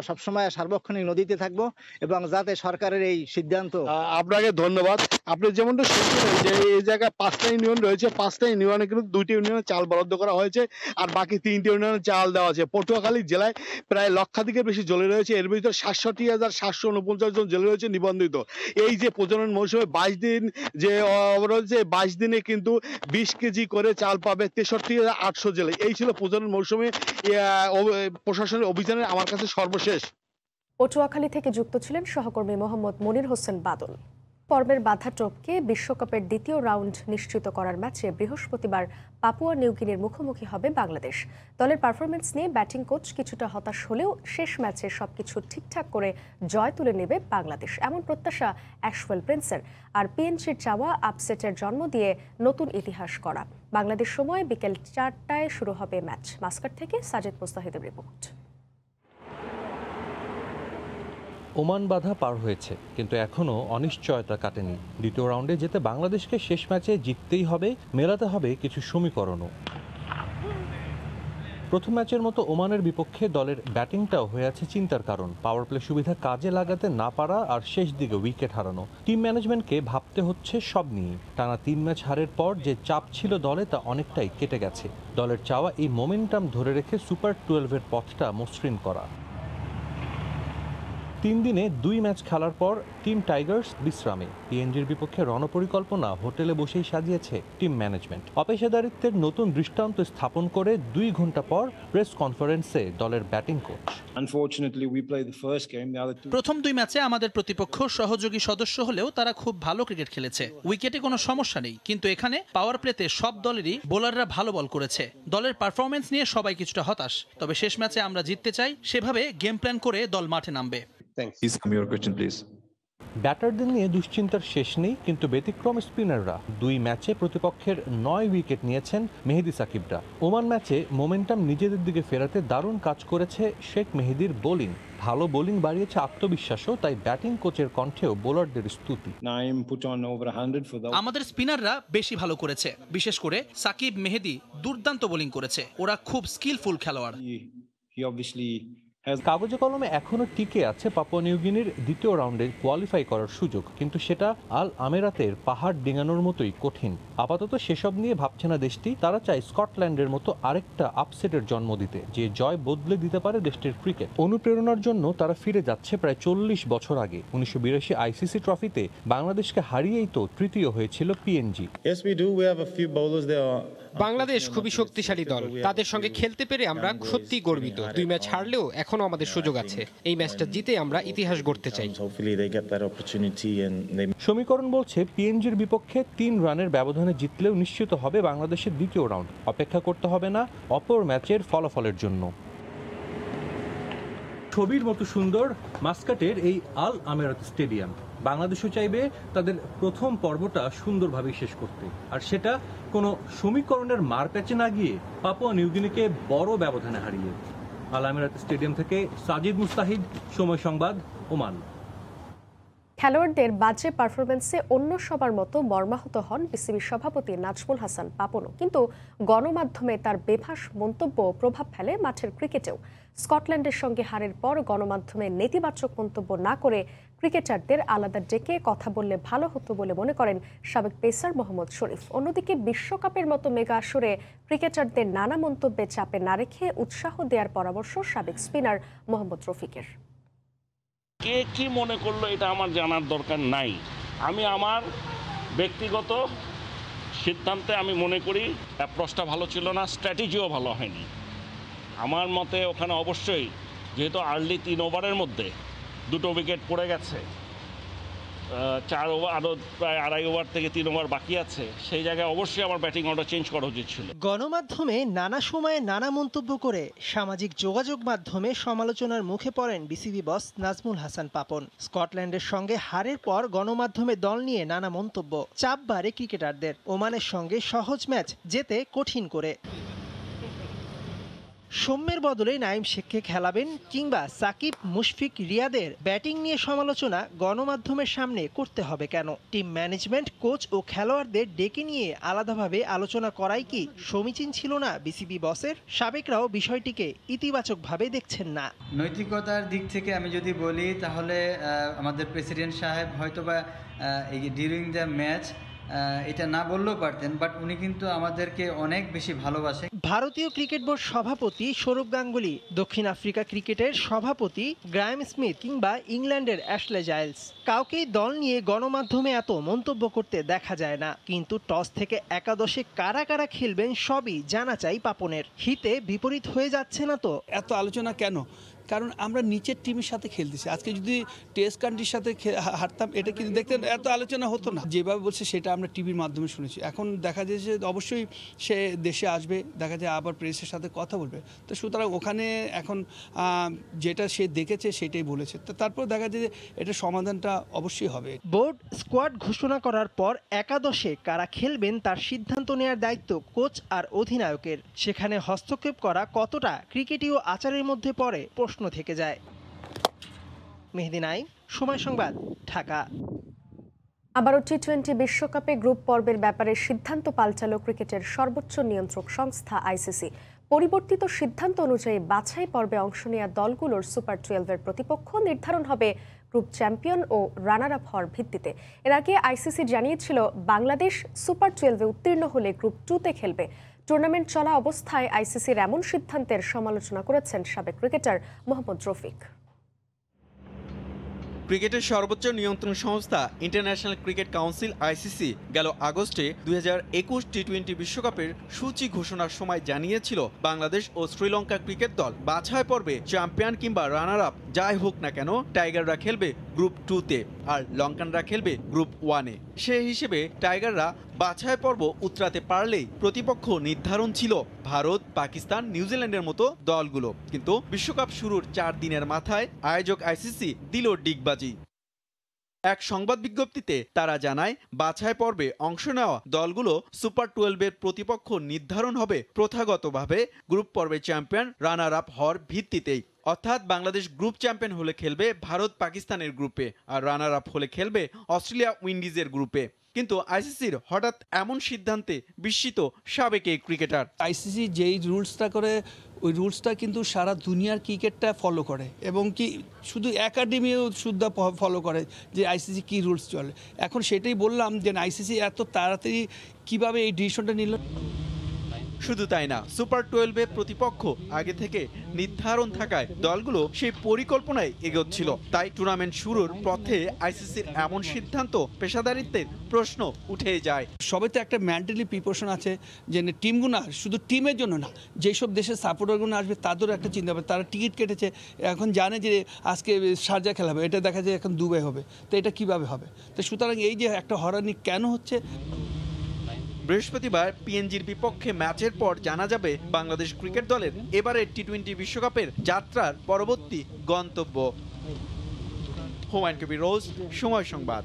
সবসময় সার্বক্ষণিক নদীতে থাকবো এবং যাতে সরকারের এই সিদ্ধান্ত। আপনাকে ধন্যবাদ। আপনি যেমনটা শুনছিলেন যে এই জায়গায় 5টা ইউনিয়ন রয়েছে, 5টা ইউনিয়নে কিন্তু 2টি ইউনিয়নে চাল বরাদ্দ করা হয়েছে আর বাকি 3টি ইউনিয়নে চাল দেওয়া আছে। পটুয়াখালী জেলায় প্রায় লক্ষাধিকের বেশি জেলে রয়েছে, এর ভিতরে 67,749 জন জেলে রয়েছে নিবন্ধিত। এই যে প্রজনন মৌসুমে 22 দিন যে রয়েছে, 22 দিনে কিন্তু 20 কেজি করে চাল পাবে 63,800 জেলে। এই ছিল প্রজনন মৌসুমে প্রশাসনের অভিযানের আমার কাছে সর্বশেষ। পটুয়াখালী থেকে যুক্ত ছিলেন সহকর্মী মোহাম্মদ মনির হোসেন বাদল। পর্বের বাধা টপকে বিশ্বকাপের দ্বিতীয় রাউন্ড নিশ্চিত করার ম্যাচে বৃহস্পতিবার পাপুয়া নিউগিনির মুখোমুখি হবে বাংলাদেশ। দলের পারফরমেন্স নিয়ে ব্যাটিং কোচ কিছুটা হতাশ হলেও শেষ ম্যাচে সবকিছু ঠিকঠাক করে জয় তুলে নেবে বাংলাদেশ, এমন প্রত্যাশা অ্যাশওয়েল প্রিন্সের। আর পিএনসির চাওয়া আপসেটের জন্ম দিয়ে নতুন ইতিহাস করা। বাংলাদেশ সময় বিকেল 4টায় শুরু হবে ম্যাচ। মাস্কাট থেকে সাজিদ মুস্তাহিদের রিপোর্ট। ওমান বাধা পার হয়েছে, কিন্তু এখনও অনিশ্চয়তা কাটেনি। দ্বিতীয় রাউন্ডে যেতে বাংলাদেশকে শেষ ম্যাচে জিততেই হবে, মেলাতে হবে কিছু সমীকরণও। প্রথম ম্যাচের মতো ওমানের বিপক্ষে দলের ব্যাটিংটাও হয়ে আছে চিন্তার কারণ। পাওয়ার প্লে সুবিধা কাজে লাগাতে না পারা আর শেষ দিকে উইকেট হারানো। টিম ম্যানেজমেন্টকে ভাবতে হচ্ছে সব নিয়ে। টানা 3 ম্যাচ হারের পর যে চাপ ছিল দলে তা অনেকটাই কেটে গেছে। দলের চাওয়া এই মোমেন্টাম ধরে রেখে সুপার 12-এর পথটা মসৃণ করা। 3 দিনে 2 ম্যাচ খেলার পর টিম টাইগার্স বিশ্রামে। পিএনজির বিপক্ষে রণপরিকল্পনা হোটেলে বসেই সাজিয়েছে টিম ম্যানেজমেন্ট। অপেশাদারিত্বের নতুন দৃষ্টান্ত স্থাপন করে 2 ঘন্টা পর প্রেস কনফারেন্সে দলের ব্যাটিং কোচ। প্রথম 2 ম্যাচে আমাদের প্রতিপক্ষ সহযোগী সদস্য হলেও তারা খুব ভালো ক্রিকেট খেলেছে। উইকেটে কোনো সমস্যা নেই, কিন্তু এখানে পাওয়ার প্লেতে সব দলেরই বোলাররা ভালো বল করেছে। দলের পারফরমেন্স নিয়ে সবাই কিছুটা হতাশ, তবে শেষ ম্যাচে আমরা জিততে চাই, সেভাবে গেম প্ল্যান করে দল মাঠে নামবে। ব্যাটারদের নিয়ে দুশ্চিন্তার শেষ নেই, কিন্তু ব্যতিক্রম স্পিনাররা। 2 ম্যাচে প্রতিপক্ষের 9 উইকেট নিয়েছেন মেহেদী সাকিবরা। ওমান ম্যাচে মোমেন্টাম নিজেদের দিকে ফেরাতে দারুণ কাজ করেছে শেখ মেহেদীর বোলিং। ভালো বোলিং বাড়িয়েছে আত্মবিশ্বাসও, তাই ব্যাটিং কোচের কণ্ঠেও বোলারদের স্তুতি। আমাদের স্পিনাররা বেশি ভালো করেছে, বিশেষ করে সাকিব মেহেদী দুর্দান্ত বোলিং করেছে। ওরা খুব স্কিলফুল খেলোয়াড়। কাগজে কলমে এখনো টিকে আছে পাপুয়া নিউগিনির দ্বিতীয় রাউন্ডে কোয়ালিফাই করার সুযোগ, কিন্তু সেটা আল আমেরাতের পাহাড় ডিঙানোর মতোই কঠিন। আপাতত সেসব নিয়ে ভাবছে না দেশটি। তারা চায় স্কটল্যান্ডের মতো আরেকটা আপসেটের জন্ম দিতে, যে জয় বদলে দিতে পারে দেশটির ক্রিকেট। অনুপ্রেরণার জন্য তারা ফিরে যাচ্ছে প্রায় 40 বছর আগে। 1982 আইসিসি ট্রফিতে বাংলাদেশকে হারিয়েই তো তৃতীয় হয়েছিল পিএনজি। বাংলাদেশ খুবই শক্তিশালী দল, তাদের সঙ্গে খেলতে পেরে আমরা সত্যিই গর্বিত। 2 ম্যাচ হারলেও এখনো আমাদের সুযোগ আছে। এই ম্যাচটা জিতে আমরা ইতিহাস গড়তে চাই। সমীকরণ বলছে পিএনজির বিপক্ষে 3 রানের ব্যবধানে জিতলেও নিশ্চিত হবে বাংলাদেশের দ্বিতীয় রাউন্ড। অপেক্ষা করতে হবে না অপর ম্যাচের ফলাফলের জন্য। ছবির মতো সুন্দর মাস্কাটের এই আল আমেরাত স্টেডিয়াম। বাংলাদেশও চাইবে তাদের প্রথম পর্বটা সুন্দরভাবে শেষ করতে, আর সেটা কোনো সমীকরণের মারপ্যাচে না গিয়ে পাপুয়া নিউগিনিকে বড় ব্যবধানে হারিয়ে। আল আমেরাত স্টেডিয়াম থেকে সাজিদ মুস্তাহিদ, সময় সংবাদ, ওমান। খেলোয়াড়দের বাজে পারফরমেন্সে অন্য সবার মতো মর্মাহত হন বিসিবির সভাপতি নাজমুল হাসান পাপনও, কিন্তু গণমাধ্যমে তার বেফাঁস মন্তব্য প্রভাব ফেলে মাঠের ক্রিকেটেও। স্কটল্যান্ডের সঙ্গে হারের পর গণমাধ্যমে নেতিবাচক মন্তব্য না করে ক্রিকেটারদের আলাদা ডেকে কথা বললে ভালো হতো বলে মনে করেন সাবেক পেসার মোহাম্মদ শরীফ। অন্যদিকে বিশ্বকাপের মতো মেগা আসরে ক্রিকেটারদের নানা মন্তব্যে চাপে না রেখে উৎসাহ দেওয়ার পরামর্শ সাবেক স্পিনার মোহাম্মদ রফিকের। কে কি মনে করলো এটা আমার জানার দরকার নাই। আমি আমার ব্যক্তিগত সিদ্ধান্তে আমি মনে করি অ্যাপ্রোচটা ভালো ছিল না, স্ট্র্যাটেজিও ভালো হয়নি। আমার মতে ওখানে অবশ্যই যেহেতু আর্লি 3 ওভারের মধ্যে 2টো উইকেট পড়ে গেছে, 4 ওভার আরও প্রায় 2.5 ওভার থেকে 3 ওভার বাকি আছে, সেই জায়গায় অবশ্যই আমার ব্যাটিং অর্ডার চেঞ্জ করা উচিত ছিল। গণমাধ্যমে নানা সময়ে নানা মন্তব্য করে সামাজিক যোগাযোগ মাধ্যমে সমালোচনার মুখে পড়েন বিসিবি বস নাজমুল হাসান পাপন। স্কটল্যান্ডের সঙ্গে হারের পর গণমাধ্যমে দল নিয়ে নানা মন্তব্য, চাপ বাড়ে ক্রিকেটারদের। ওমানের সঙ্গে সহজ ম্যাচ যেতে কঠিন করে। সৌম্যের বদলে নাইম শেখকে খেলাবেন কিংবা সাকিব মুশফিক রিয়াদের ব্যাটিং নিয়ে সমালোচনা গণমাধ্যমের সামনে করতে হবে কেন? টিম ম্যানেজমেন্ট, কোচ ও খেলোয়াড়দের ডেকে নিয়ে আলাদাভাবে আলোচনা করাই কি সমীচীন ছিল না বিসিবি বসের? সাবেকরাও বিষয়টিকে ইতিবাচকভাবে দেখছেন না। নৈতিকতার দিক থেকে আমি যদি বলি তাহলে আমাদের প্রেসিডেন্ট সাহেব হয়তোবা ডিউরিং দ্য ম্যাচ এটা না বললেও পারতেন, বাট উনি কিন্তু আমাদেরকে অনেক বেশি ভালোবাসে। ভারতীয় ক্রিকেট বোর্ড সভাপতি সৌরভ গাঙ্গুলি, দক্ষিণ আফ্রিকা ক্রিকেটের সভাপতি গ্রায়াম স্মিথ কিংবা ইংল্যান্ডের অ্যাশলে জাইলস, কাউকেই দল নিয়ে গণমাধ্যমে এত মন্তব্য করতে দেখা যায় না। কিন্তু টস থেকে একাদশে কারা কারা খেলবেন সবই জানা চাই পাপনের। হিতে বিপরীত হয়ে যাচ্ছে না তো? এত আলোচনা কেন? কারণ আমরা নিচের টিমের সাথে খেলতেছি। আজকে যদি টেস্ট কান্ট্রির সাথে হারতাম, এটা কিন্তু দেখতেন এত আলোচনা হতো না। যেভাবে বলছে সেটা আমরা টিভির মাধ্যমে শুনেছি। এখন দেখা যায় যে অবশ্যই সে দেশে আসবে, দেখা যায় আবার প্রেসের সাথে কথা বলবে। তো সুতরাং ওখানে এখন যেটা সে দেখেছে সেটাই বলেছে। তো তারপর দেখা যায় যে এটা সমাধানটা অবশ্যই হবে। বোর্ড স্কোয়াড ঘোষণা করার পর একাদশে কারা খেলবেন তার সিদ্ধান্ত নেওয়ার দায়িত্ব কোচ আর অধিনায়কের। সেখানে হস্তক্ষেপ করা কতটা ক্রিকেটীয় আচারের মধ্যে পড়ে প্রশ্ন থেকে যায়। মেহেদী নাইম, সময় সংবাদ, ঢাকা। আবারও টি-20 বিশ্বকাপে গ্রুপ পর্বের ব্যাপারে সিদ্ধান্ত পাল্টালো ক্রিকেটের সর্বোচ্চ নিয়ন্ত্রক সংস্থা আইসিসি। পরিবর্তিত সিদ্ধান্ত অনুযায়ী বাছাই পর্বে অংশ নেওয়া দলগুলোর সুপার 12-এর প্রতিপক্ষ নির্ধারণ হবে গ্রুপ চ্যাম্পিয়ন ও রানার আপ হওয়ার ভিত্তিতে। এর আগে আইসিসি জানিয়েছিল বাংলাদেশ সুপার 12-এ উত্তীর্ণ হলে গ্রুপ 2-তে খেলবে। টুর্নামেন্ট চলা অবস্থায় আইসিসির এমন সিদ্ধান্তের সমালোচনা করেছেন সাবেক ক্রিকেটার মোহাম্মদ রফিক। ক্রিকেটের সর্বোচ্চ নিয়ন্ত্রণ সংস্থা ইন্টারন্যাশনাল ক্রিকেট কাউন্সিল আইসিসি গেল আগস্টে 2021 টি-20 বিশ্বকাপের সূচি ঘোষণার সময় জানিয়েছিল বাংলাদেশ ও শ্রীলঙ্কা ক্রিকেট দল বাছাই পর্বে চ্যাম্পিয়ন কিংবা রানার আপ যাই হোক না কেন টাইগাররা খেলবে গ্রুপ 2-তে আর লঙ্কানরা খেলবে গ্রুপ 1-এ। সেই হিসেবে টাইগাররা বাছাই পর্ব উতরাতে পারলেই প্রতিপক্ষ নির্ধারণ ছিল ভারত, পাকিস্তান, নিউজিল্যান্ডের মতো দলগুলো। কিন্তু বিশ্বকাপ শুরুর 4 দিনের মাথায় আয়োজক আইসিসি দিল ডিগবাজি। এক সংবাদ বিজ্ঞপ্তিতে তারা জানায় বাছাই পর্বে অংশ নেওয়া দলগুলো সুপার 12-এর প্রতিপক্ষ নির্ধারণ হবে প্রথাগতভাবে গ্রুপ পর্বে চ্যাম্পিয়ন রানার আপ হওয়ার ভিত্তিতেই। অর্থাৎ বাংলাদেশ গ্রুপ চ্যাম্পিয়ন হলে খেলবে ভারত পাকিস্তানের গ্রুপে আর রানার আপ হলে খেলবে অস্ট্রেলিয়া উইন্ডিজের গ্রুপে। কিন্তু আইসিসির হঠাৎ এমন সিদ্ধান্তে বিস্মিত সাবেক এই ক্রিকেটার। আইসিসি যেই রুলসটা করে ওই রুলসটা কিন্তু সারা দুনিয়ার ক্রিকেটটা ফলো করে এবং কি শুধু একাডেমিও শুদ্ধ ফলো করে যে আইসিসি কি রুলস চলে। এখন সেটাই বললাম যে আইসিসি এত তাড়াতাড়ি কিভাবে এই ডিসিশনটা নিল। শুধু তাই না, সুপার 12-এর প্রতিপক্ষ আগে থেকে নির্ধারণ থাকায় দলগুলো সেই পরিকল্পনায় এগোচ্ছিল। তাই টুর্নামেন্ট শুরুর পথে আইসিসির এমন সিদ্ধান্ত পেশাদারিত্বের প্রশ্ন উঠে যায়। সবাই তো একটা মেন্টালি প্রিপারেশন আছে যে টিমগুলো শুধু টিমের জন্য না, যেসব দেশের সাপোর্টারগুলো আসবে তাদেরও একটা চিন্তা হবে। তারা টিকিট কেটেছে, এখন জানে যে আজকে শারজা খেলা হবে, এটা দেখা যায় এখন দুবাই হবে, তো এটা কিভাবে হবে। তো সুতরাং এই যে একটা হয়রানি কেন হচ্ছে। বৃহস্পতিবার পিএনজির বিপক্ষে ম্যাচের পর জানা যাবে বাংলাদেশ ক্রিকেট দলের এবারের টি-20 বিশ্বকাপের যাত্রার পরবর্তী গন্তব্য। হুমায়ুন কবির রোজ, সময় সংবাদ।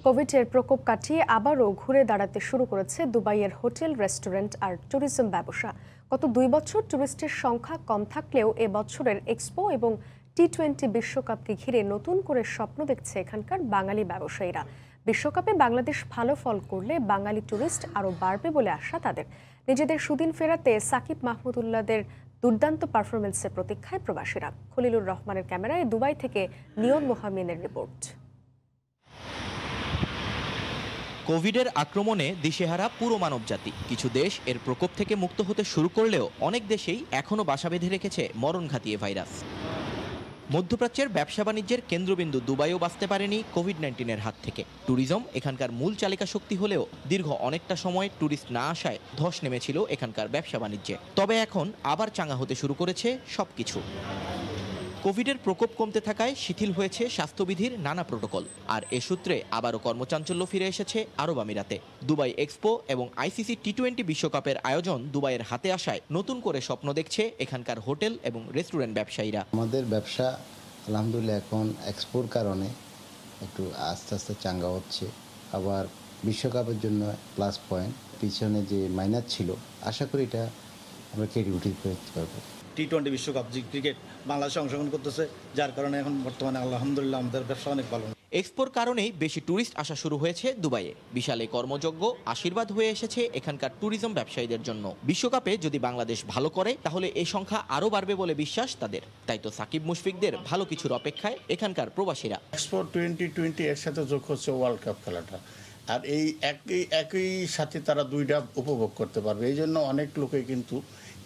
কোভিডের প্রকোপ কাটিয়ে আবারও ঘুরে দাঁড়াতে শুরু করেছে দুবাইয়ের হোটেল, রেস্টুরেন্ট আর ট্যুরিজম ব্যবসা। গত 2 বছর টুরিস্টের সংখ্যা কম থাকলেও এ বছরের এক্সপো এবং টি-20 বিশ্বকাপকে ঘিরে নতুন করে স্বপ্ন দেখছে এখানকার বাঙালি ব্যবসায়ীরা। বিশ্বকাপে বাংলাদেশ ভালো ফল করলে বাঙালি টুরিস্ট আরও বাড়বে বলে আশা তাদের। নিজেদের সুদিন ফেরাতে সাকিব মাহমুদুল্লাহদের দুর্দান্ত পারফরমেন্সের প্রতীক্ষায় প্রবাসীরা। খলিলুর রহমানের ক্যামেরায় দুবাই থেকে নিয়ন মোহামিনের রিপোর্ট। কোভিডের আক্রমণে দিশেহারা পুরো মানবজাতি। কিছু দেশ এর প্রকোপ থেকে মুক্ত হতে শুরু করলেও অনেক দেশেই এখনও বাসা বেঁধে রেখেছে মরণঘাতী এ ভাইরাস। মধ্যপ্রাচ্যের ব্যবসা বাণিজ্যের কেন্দ্রবিন্দু দুবাইও বাঁচতে পারেনি কোভিড-19-এর হাত থেকে। ট্যুরিজম এখানকার মূল চালিকা শক্তি হলেও দীর্ঘ অনেকটা সময় ট্যুরিস্ট না আসায় ধস নেমেছিল এখানকার ব্যবসা বাণিজ্যে। তবে এখন আবার চাঙা হতে শুরু করেছে সবকিছু। কোভিডের প্রকোপ কমতে থাকায় শিথিল হয়েছে স্বাস্থ্যবিধির নানা প্রোটোকল। আর এ সূত্রে আবারও কর্মচাঞ্চল্য ফিরে এসেছে আরব আমিরাতে। দুবাই এক্সপো এবং আইসিসি টি-20 বিশ্বকাপের আয়োজন দুবাইয়ের হাতে আসায় নতুন করে স্বপ্ন দেখছে এখানকার হোটেল এবং রেস্টুরেন্ট ব্যবসায়ীরা। আমাদের ব্যবসা আলহামদুলিল্লাহ এখন এক্সপোর কারণে একটু আস্তে আস্তে চাঙ্গা হচ্ছে। আবার বিশ্বকাপের জন্য প্লাস পয়েন্ট, পিছনে যে মাইনাস ছিল আশা করি এটা আমরা কেটে উঠে করতে পারবো। টি-20 বিশ্বকাপ যে ক্রিকেট বাংলাদেশে অংশগ্রহণ করতেছে, যার কারণে এখন বর্তমানে আলহামদুলিল্লাহ আমাদের ব্যবসা অনেক ভালো। এক্সপোর কারণেই বেশি ট্যুরিস্ট আসা শুরু হয়েছে দুবাইয়ে। বিশাল এই কর্মযজ্ঞ আশীর্বাদ হয়ে এসেছে এখানকার ট্যুরিজম ব্যবসায়ীদের জন্য। বিশ্বকাপে যদি বাংলাদেশ ভালো করে তাহলে এই সংখ্যা আরও বাড়বে বলে বিশ্বাস তাদের। তাই তো সাকিব মুশফিকদের ভালো কিছুর অপেক্ষায় এখানকার প্রবাসীরা। এক্সপো 2020 এর সাথে যোগ হচ্ছে ওয়ার্ল্ড কাপ খেলাটা, আর এই একই সাথে তারা দুইটা উপভোগ করতে পারবে। এই জন্য অনেক লোকে কিন্তু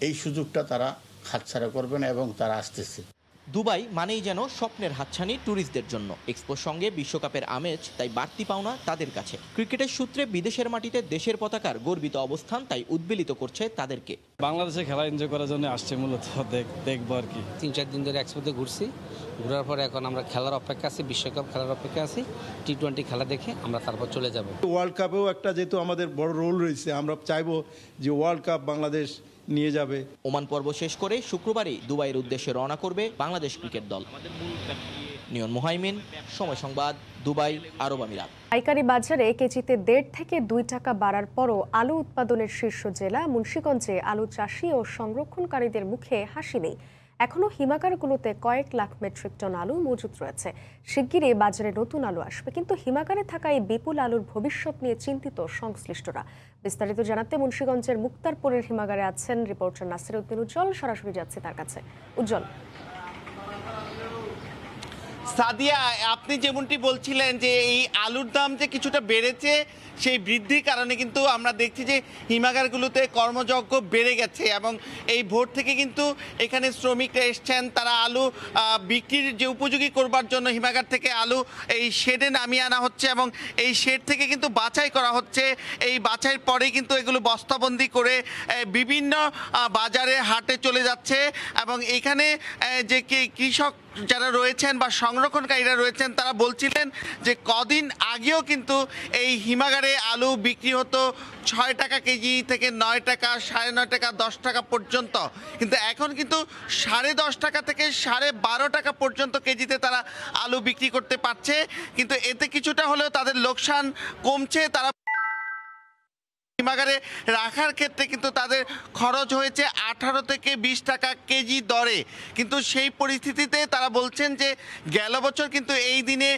এই সুযোগটা তারা হাতছাড়া করবে না এবং তারা আসতেছে। দুবাই মানেই যেন স্বপ্নের হাতছানি ট্যুরিস্টদের জন্য। এক্সপোর সঙ্গে বিশ্বকাপের আমেজ তাই বাড়তি পাওনা তাদের কাছে। ক্রিকেটের সূত্রে বিদেশের মাটিতে দেশের পতাকার গর্বিত অবস্থান তাই উদ্বেলিত করছে তাদেরকে। বাংলাদেশে খেলা এনজয় করার জন্য আসছে, মূলত দেখবো আর কি। 3-4 দিন ধরে এক্সপোতে ঘুরছি, ঘোরার পরে এখন আমরা খেলার অপেক্ষা আছি, বিশ্বকাপ খেলার অপেক্ষা আছি। টি-20 খেলা দেখে আমরা তারপর চলে যাব। ওয়ার্ল্ড কাপেও একটা যেহেতু আমাদের বড় রোল রয়েছে, আমরা চাইবো যে ওয়ার্ল্ড কাপ বাংলাদেশ নিয়ে যাবে। ওমান পর্ব শেষ করে শুক্রবারই দুবাইয়ের উদ্দেশ্যে রওনা করবে বাংলাদেশ ক্রিকেট দল। নিয়ন মোহাইমিন, সময় সংবাদ, দুবাই, আরব আমিরাত। পাইকারি বাজারে কেজিতে 1.5 থেকে 2 টাকা বাড়ার পরও আলু উৎপাদনের শীর্ষ জেলা মুন্সিগঞ্জে আলু চাষি ও সংরক্ষণকারীদের মুখে হাসি নেই। এখনও হিমাগারগুলোতে কয়েক লাখ মেট্রিক টন আলু মজুত রয়েছে। শিগগিরই বাজারে নতুন আলু আসবে, কিন্তু হিমাগারে থাকা এই বিপুল আলুর ভবিষ্যৎ নিয়ে চিন্তিত সংশ্লিষ্টরা। বিস্তারিত জানাতে মুন্সিগঞ্জের মুক্তারপুরের হিমাগারে আছেন রিপোর্টার নাসির উদ্দিন উজ্জ্বল। সরাসরি যাচ্ছে তার কাছে। উজ্জ্বল, সাদিয়া, আপনি যেমনটি বলছিলেন যে এই আলুর দাম যে কিছুটা বেড়েছে, সেই বৃদ্ধির কারণে কিন্তু আমরা দেখছি যে হিমাগারগুলোতে কর্মযজ্ঞ বেড়ে গেছে এবং এই ভোর থেকে কিন্তু এখানে শ্রমিকরা এসছেন। তারা আলু বিক্রির যে উপযোগী করবার জন্য হিমাগার থেকে আলু এই শেডে নামিয়ে আনা হচ্ছে এবং এই শেড থেকে কিন্তু বাছাই করা হচ্ছে। এই বাছাইয়ের পরেই কিন্তু এগুলো বস্তাবন্দি করে বিভিন্ন বাজারে হাটে চলে যাচ্ছে এবং এখানে যে কৃষক যারা রয়েছেন বা সংরক্ষণকারীরা রয়েছেন তারা বলছিলেন যে কদিন আগেও কিন্তু এই হিমাগারে আলু বিক্রি হতো 6 টাকা কেজি থেকে 9 টাকা, 9.5 টাকা, 10 টাকা পর্যন্ত, কিন্তু এখন কিন্তু 10.5 টাকা থেকে 12.5 টাকা পর্যন্ত কেজিতে তারা আলু বিক্রি করতে পারছে। কিন্তু এতে কিছুটা হলেও তাদের লোকসান কমছে। তারা হিমাগারে রাখার ক্ষেত্রে কিন্তু তাদের খরচ হয়েছে 18 থেকে 20 টাকা কেজি দরে, কিন্তু সেই পরিস্থিতিতে তারা বলছেন যে গেল বছর কিন্তু এই দিনে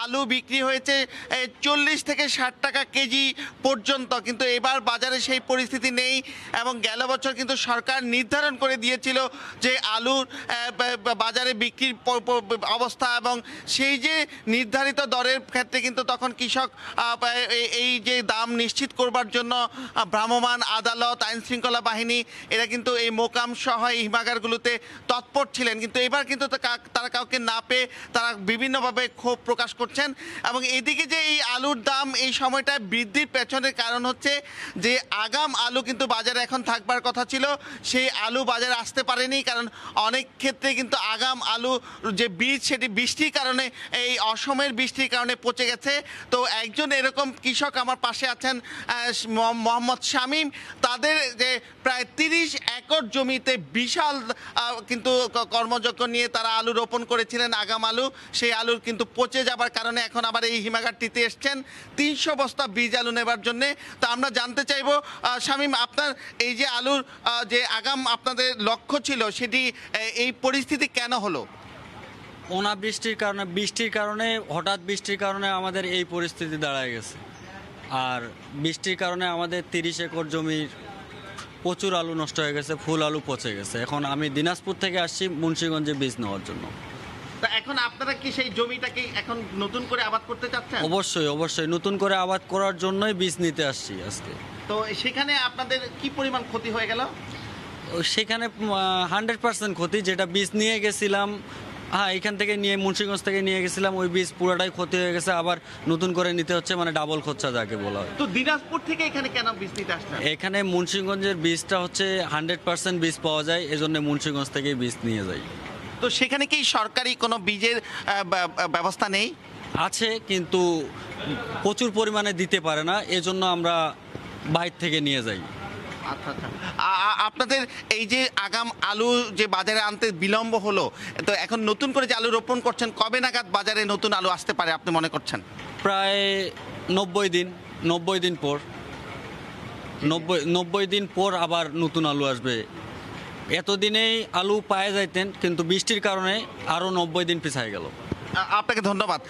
আলু বিক্রি হয়েছে 40 থেকে 60 টাকা কেজি পর্যন্ত, কিন্তু এবার বাজারে সেই পরিস্থিতি নেই। এবং গেল বছর কিন্তু সরকার নির্ধারণ করে দিয়েছিল যে আলুর বাজারে বিক্রির অবস্থা এবং সেই যে নির্ধারিত দরের ক্ষেত্রে কিন্তু তখন কৃষক এই যে দাম নিশ্চিত করবার জন্য ভ্রাম্যমাণ আদালত, আইন শৃঙ্খলা বাহিনী এরা কিন্তু এই মোকাম সহ এই হিমাগারগুলোতে তৎপর ছিলেন। কিন্তু এবার কিন্তু তারা কাউকে না পেয়ে তারা বিভিন্নভাবে ক্ষোভ প্রকাশ করছেন। এবং এদিকে যে এই আলুর দাম এই সময়টা বৃদ্ধির পেছনের কারণ হচ্ছে যে আগাম আলু কিন্তু বাজারে এখন থাকবার কথা ছিল, সেই আলু বাজারে আসতে পারেনি, কারণ অনেক ক্ষেত্রে কিন্তু আগাম আলু যে বীজ সেটি বৃষ্টির কারণে, এই অসময়ের বৃষ্টির কারণে পচে গেছে। তো একজন এরকম কৃষক আমার পাশে আছেন, মোহাম্মদ শামীম। তাদের যে প্রায় 30 একর জমিতে বিশাল কিন্তু কর্মযজ্ঞ নিয়ে তারা আলু রোপণ করেছিলেন, আগাম আলু, সেই আলুর কিন্তু পচে যাবার কারণে এখন আবার এই হিমাগারটিতে এসছেন 300 বস্তা বীজ আলু নেবার জন্যে। তো আমরা জানতে চাইব শামীম, আপনার এই যে আলুর যে আগাম আপনাদের লক্ষ্য ছিল সেটি এই পরিস্থিতি কেন হলো? বৃষ্টির কারণে হঠাৎ বৃষ্টির কারণে আমাদের এই পরিস্থিতি দাঁড়ায় গেছে। আর বৃষ্টির কারণে আমাদের 30 একর জমির প্রচুর আলু নষ্ট হয়ে গেছে, ফুল আলু পচে গেছে। এখন আমি দিনাজপুর থেকে আসছি মুন্সিগঞ্জে বীজ নেওয়ার জন্য। তা এখন আপনারা কি সেই জমিটাকে এখন নতুন করে আবাদ করতে চাচ্ছেন? অবশ্যই নতুন করে আবাদ করার জন্যই বীজ নিতে আসছি আজকে। তো সেখানে আপনাদের কি পরিমাণ ক্ষতি হয়ে গেল? সেখানে 100% ক্ষতি, যেটা বীজ নিয়ে গেছিলাম, হ্যাঁ, এখান থেকে নিয়ে মুন্সিগঞ্জ থেকে নিয়ে গেছিলাম, ওই বীজ পুরোটাই ক্ষতি হয়ে গেছে, আবার নতুন করে নিতে হচ্ছে, মানে ডাবল খরচা যাকে বলা হয়। তো দিনাজপুর থেকে এখানে কেন বীজ নিতে আসছেন? এখানে মুন্সিগঞ্জের বীজটা হচ্ছে 100% বীজ পাওয়া যায়, এজন্য মুন্সিগঞ্জ থেকেই বীজ নিয়ে যাই। তো সেখানে কি সরকারি কোনো বীজের ব্যবস্থা নেই? আছে, কিন্তু প্রচুর পরিমাণে দিতে পারে না, এজন্য আমরা বাইরে থেকে নিয়ে যাই। আচ্ছা। আপনাদের এই যে আগাম আলু যে বাজারে আনতে বিলম্ব হলো, তো এখন নতুন করে যে আলু রোপণ করছেন, কবে নাগাদ বাজারে নতুন আলু আসতে পারে আপনি মনে করছেন? প্রায় 90 দিন পর 90 দিন পর আবার নতুন আলু আসবে। এতদিনেই আলু পায়ে যাইতেন, কিন্তু বৃষ্টির কারণে আরও 90 দিন পিছায় গেল। আপনাকে ধন্যবাদ।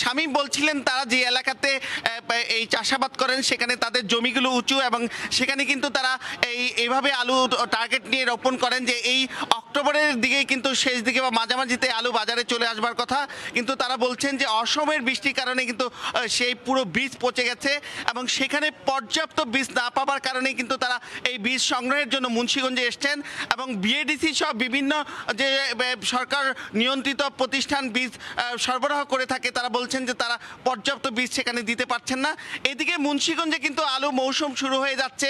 শামীম বলছিলেন তারা যে এলাকাতে এই চাষাবাদ করেন সেখানে তাদের জমিগুলো উঁচু এবং সেখানে কিন্তু তারা এইভাবে আলু টার্গেট নিয়ে রোপণ করেন যে এই অক্টোবরের দিকে কিন্তু শেষ দিকে বা মাঝামাঝিতে আলু বাজারে চলে আসবার কথা, কিন্তু তারা বলছেন যে অসময়ের বৃষ্টির কারণে কিন্তু সেই পুরো বীজ পচে গেছে এবং সেখানে পর্যাপ্ত বীজ না পাবার কারণে কিন্তু তারা এই বীজ সংগ্রহের জন্য মুন্সিগঞ্জে এসছেন এবং বিএডিসি সহ বিভিন্ন যে সরকার নিয়ন্ত্রিত প্রতিষ্ঠান বীজ সরবরাহ করে থাকে, তারা বলছেন যে তারা পর্যাপ্ত বীজ সেখানে দিতে পারছেন না। এদিকে মুন্সিগঞ্জে কিন্তু আলু মৌসুম শুরু হয়ে যাচ্ছে।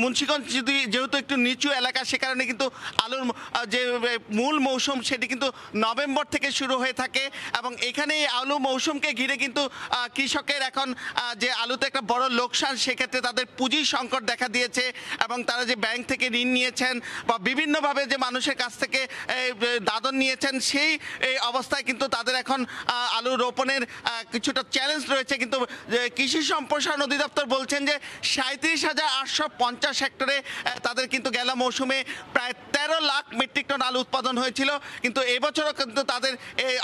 মুন্সিগঞ্জ যেহেতু একটু নিচু এলাকা, সে কারণে কিন্তু আলুর যে মূল মৌসুম সেটি কিন্তু নভেম্বর থেকে শুরু হয়ে থাকে এবং এখানে এই আলু মৌসুমকে ঘিরে কিন্তু কৃষকের এখন যে আলুতে একটা বড় লোকসান, সেক্ষেত্রে তাদের পুঁজির সংকট দেখা দিয়েছে এবং এবং তারা যে ব্যাংক থেকে ঋণ নিয়েছেন বা বিভিন্নভাবে যে মানুষের কাছ থেকে দাদন নিয়েছেন, সেই এই অবস্থায় কিন্তু তাদের এখন আলু রোপণের কিছুটা চ্যালেঞ্জ রয়েছে। কিন্তু কৃষি সম্প্রসারণ অধিদপ্তর বলছেন যে 37,850 হেক্টরে তাদের কিন্তু গেল মৌসুমে প্রায় 13 লাখ মেট্রিক টন আলু উৎপাদন হয়েছিল। কিন্তু এবছরও কিন্তু তাদের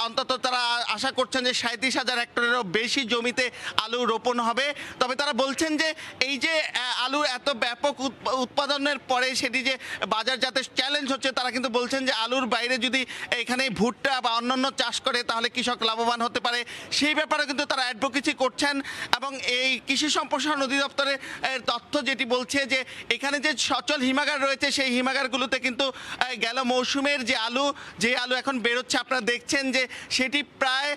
অন্তত তারা আশা করছেন যে 37,000 হেক্টরেরও বেশি জমিতে আলু রোপণ হবে। তবে তারা বলছেন যে এই যে আলু এত ব্যাপক উৎপাদনের পরে সেটি যে বাজারজাতের চ্যালেঞ্জ হচ্ছে, তারা কিন্তু বলছেন যে আলুর বাইরে যদি এখানে ভুট্টা বা অন্যান্য চাষ করে তাহলে কৃষক লাভবান হতে পারে, সেই ব্যাপারে কিন্তু তারা অ্যাডভোকেসি করছেন। এবং এই কৃষি সম্প্রসারণ অধিদপ্তরের তথ্য যেটি বলছে যে এখানে যে সচল হিমাগার রয়েছে, সেই হিমাগারগুলোতে কিন্তু গেল মৌসুমের যে আলু এখন বেরোচ্ছে আপনারা দেখছেন যে সেটি প্রায়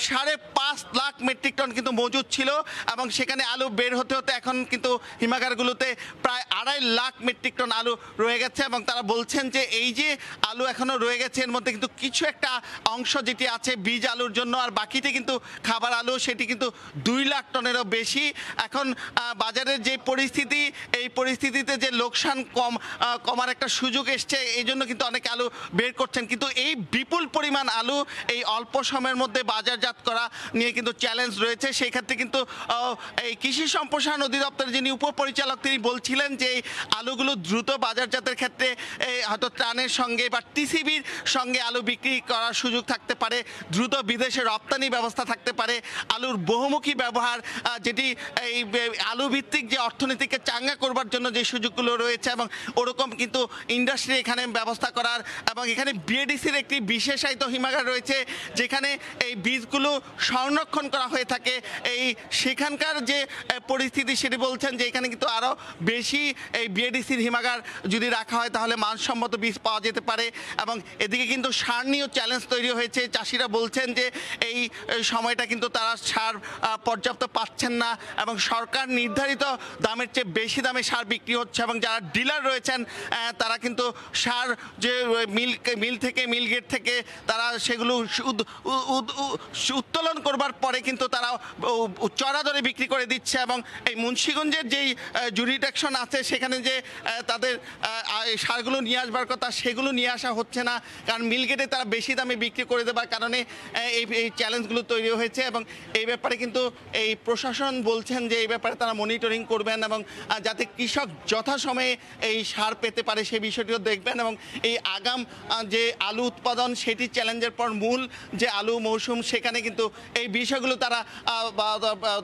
5.5 লাখ মেট্রিক টন কিন্তু মজুদ ছিল, এবং সেখানে আলু বের হতে হতে এখন কিন্তু হিমাগারগুলোতে প্রায় 2.5 লাখ মেট্রিক টন আলু রয়ে গেছে। এবং তারা বলছেন যে এই যে আলু এখনো রয়ে গেছে এর মধ্যে কিন্তু কিছু একটা অংশ যেটি আছে বীজ আলুর জন্য, আর বাকিতে কিন্তু খাবার আলু, সেটি কিন্তু 2 লাখ টনেরও বেশি। এখন বাজারের যে পরিস্থিতি, এই পরিস্থিতিতে যে লোকসান কমার একটা সুযোগ এসছে, এই জন্য কিন্তু অনেকে আলু বের করছেন। কিন্তু এই বিপুল পরিমাণ আলু এই অল্প সময়ের মধ্যে বাজারজাত করা নিয়ে কিন্তু চ্যালেঞ্জ রয়েছে। সেই ক্ষেত্রে কিন্তু এই কৃষি সম্প্রসারণ অধিদপ্তরের যিনি উপপরিচালক তিনি বলছিলেন যে এই আলুগুলো দ্রুত বাজারজাতের ক্ষেত্রে হয়তো ত্রাণের সঙ্গে বা টিসিবির সঙ্গে আলু বিক্রি করার সুযোগ থাকতে পারে, দ্রুত বিদেশে রপ্তানি ব্যবস্থা থাকতে পারে, আলুর বহুমুখী ব্যবহার যেটি এই আলু ভিত্তিক যে অর্থনীতিকে চাঙ্গা করবার জন্য যে সুযোগগুলো রয়েছে, এবং ওরকম কিন্তু ইন্ডাস্ট্রি এখানে ব্যবস্থা করার, এবং এখানে বিএডিসির একটি বিশেষায়িত হিমাগার রয়েছে যেখানে এই বীজগুলো সংরক্ষণ করা হয়ে থাকে। সেখানকার যে পরিস্থিতি সেটি বলছেন যে এখানে কিন্তু আরও বেশি এই বিএডিসির হিমাগার যদি রাখা হয় তাহলে মানসম্মত বীজ পাওয়া যেতে পারে। এবং এদিকে কিন্তু সার নিয়েও চ্যালেঞ্জ তৈরি হয়েছে। চাষিরা বলছেন যে এই সময়টা কিন্তু তারা সার পর্যাপ্ত পাচ্ছেন না, এবং সরকার নির্ধারিত দামের চেয়ে বেশি দামে সার বিক্রি হচ্ছে, এবং যারা ডিলার রয়েছেন তারা কিন্তু সার যে মিল থেকে মিল গেট থেকে তারা সেগুলো উত্তোলন করবার পরে কিন্তু তারা চড়া দরে বিক্রি করে দিচ্ছে। এবং এই মুন্সিগঞ্জের যেই জুরিডিকশন আছে সেখানে যে তাদের সারগুলো নিয়ে আসবার কথা সেগুলো নিয়ে আসা হচ্ছে না, কারণ মিল গেটে তারা বেশি দামে বিক্রি করে দেবার কারণে এই চ্যালেঞ্জগুলো তৈরি হয়েছে। এবং এই ব্যাপারে কিন্তু এই প্রশাসন বলছেন যে এই ব্যাপারে তারা মনিটরিং করবেন, এবং যাতে কৃষক যথাসময়ে এই সার পেতে পারে সেই বিষয়টিও দেখবেন। এবং এই আগাম যে আলু উৎপাদন সেটি চ্যালেঞ্জের পর মূল যে আলু মৌসুম, সেখানে কিন্তু এই বিষয়গুলো তারা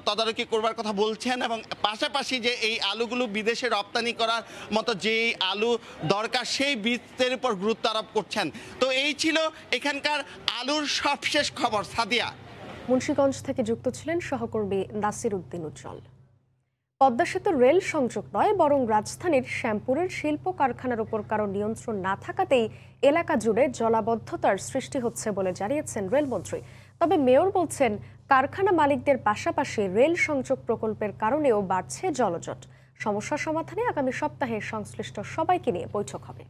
তদারকি করবার কথা বলছেন, এবং পাশাপাশি যে এই আলুগুলো বিদেশে রপ্তানি করার মতো যেই আলু দরকার সেই বীজের উপর গুরুত্ব আরোপ করছেন। তো এই ছিল এখানকার আলুর সবশেষ খবর। সাদিয়া। মুন্সিগঞ্জ থেকে যুক্ত ছিলেন সহকর্মী নাসির উদ্দিন উজ্জ্বল। পদ্মা সেতু রেল সংযোগ নয়, বরং রাজধানীর শ্যামপুরের শিল্প কারখানার উপর কারো নিয়ন্ত্রণ না থাকাতেই এলাকা জুড়ে জলাবদ্ধতার সৃষ্টি হচ্ছে বলে জানিয়েছেন রেলমন্ত্রী। তবে মেয়র বলছেন কারখানা মালিকদের পাশাপাশি রেল সংযোগ প্রকল্পের কারণেও বাড়ছে জলজট। সমস্যা সমাধানে আগামী সপ্তাহে সংশ্লিষ্ট সবাইকে নিয়ে বৈঠক হবে।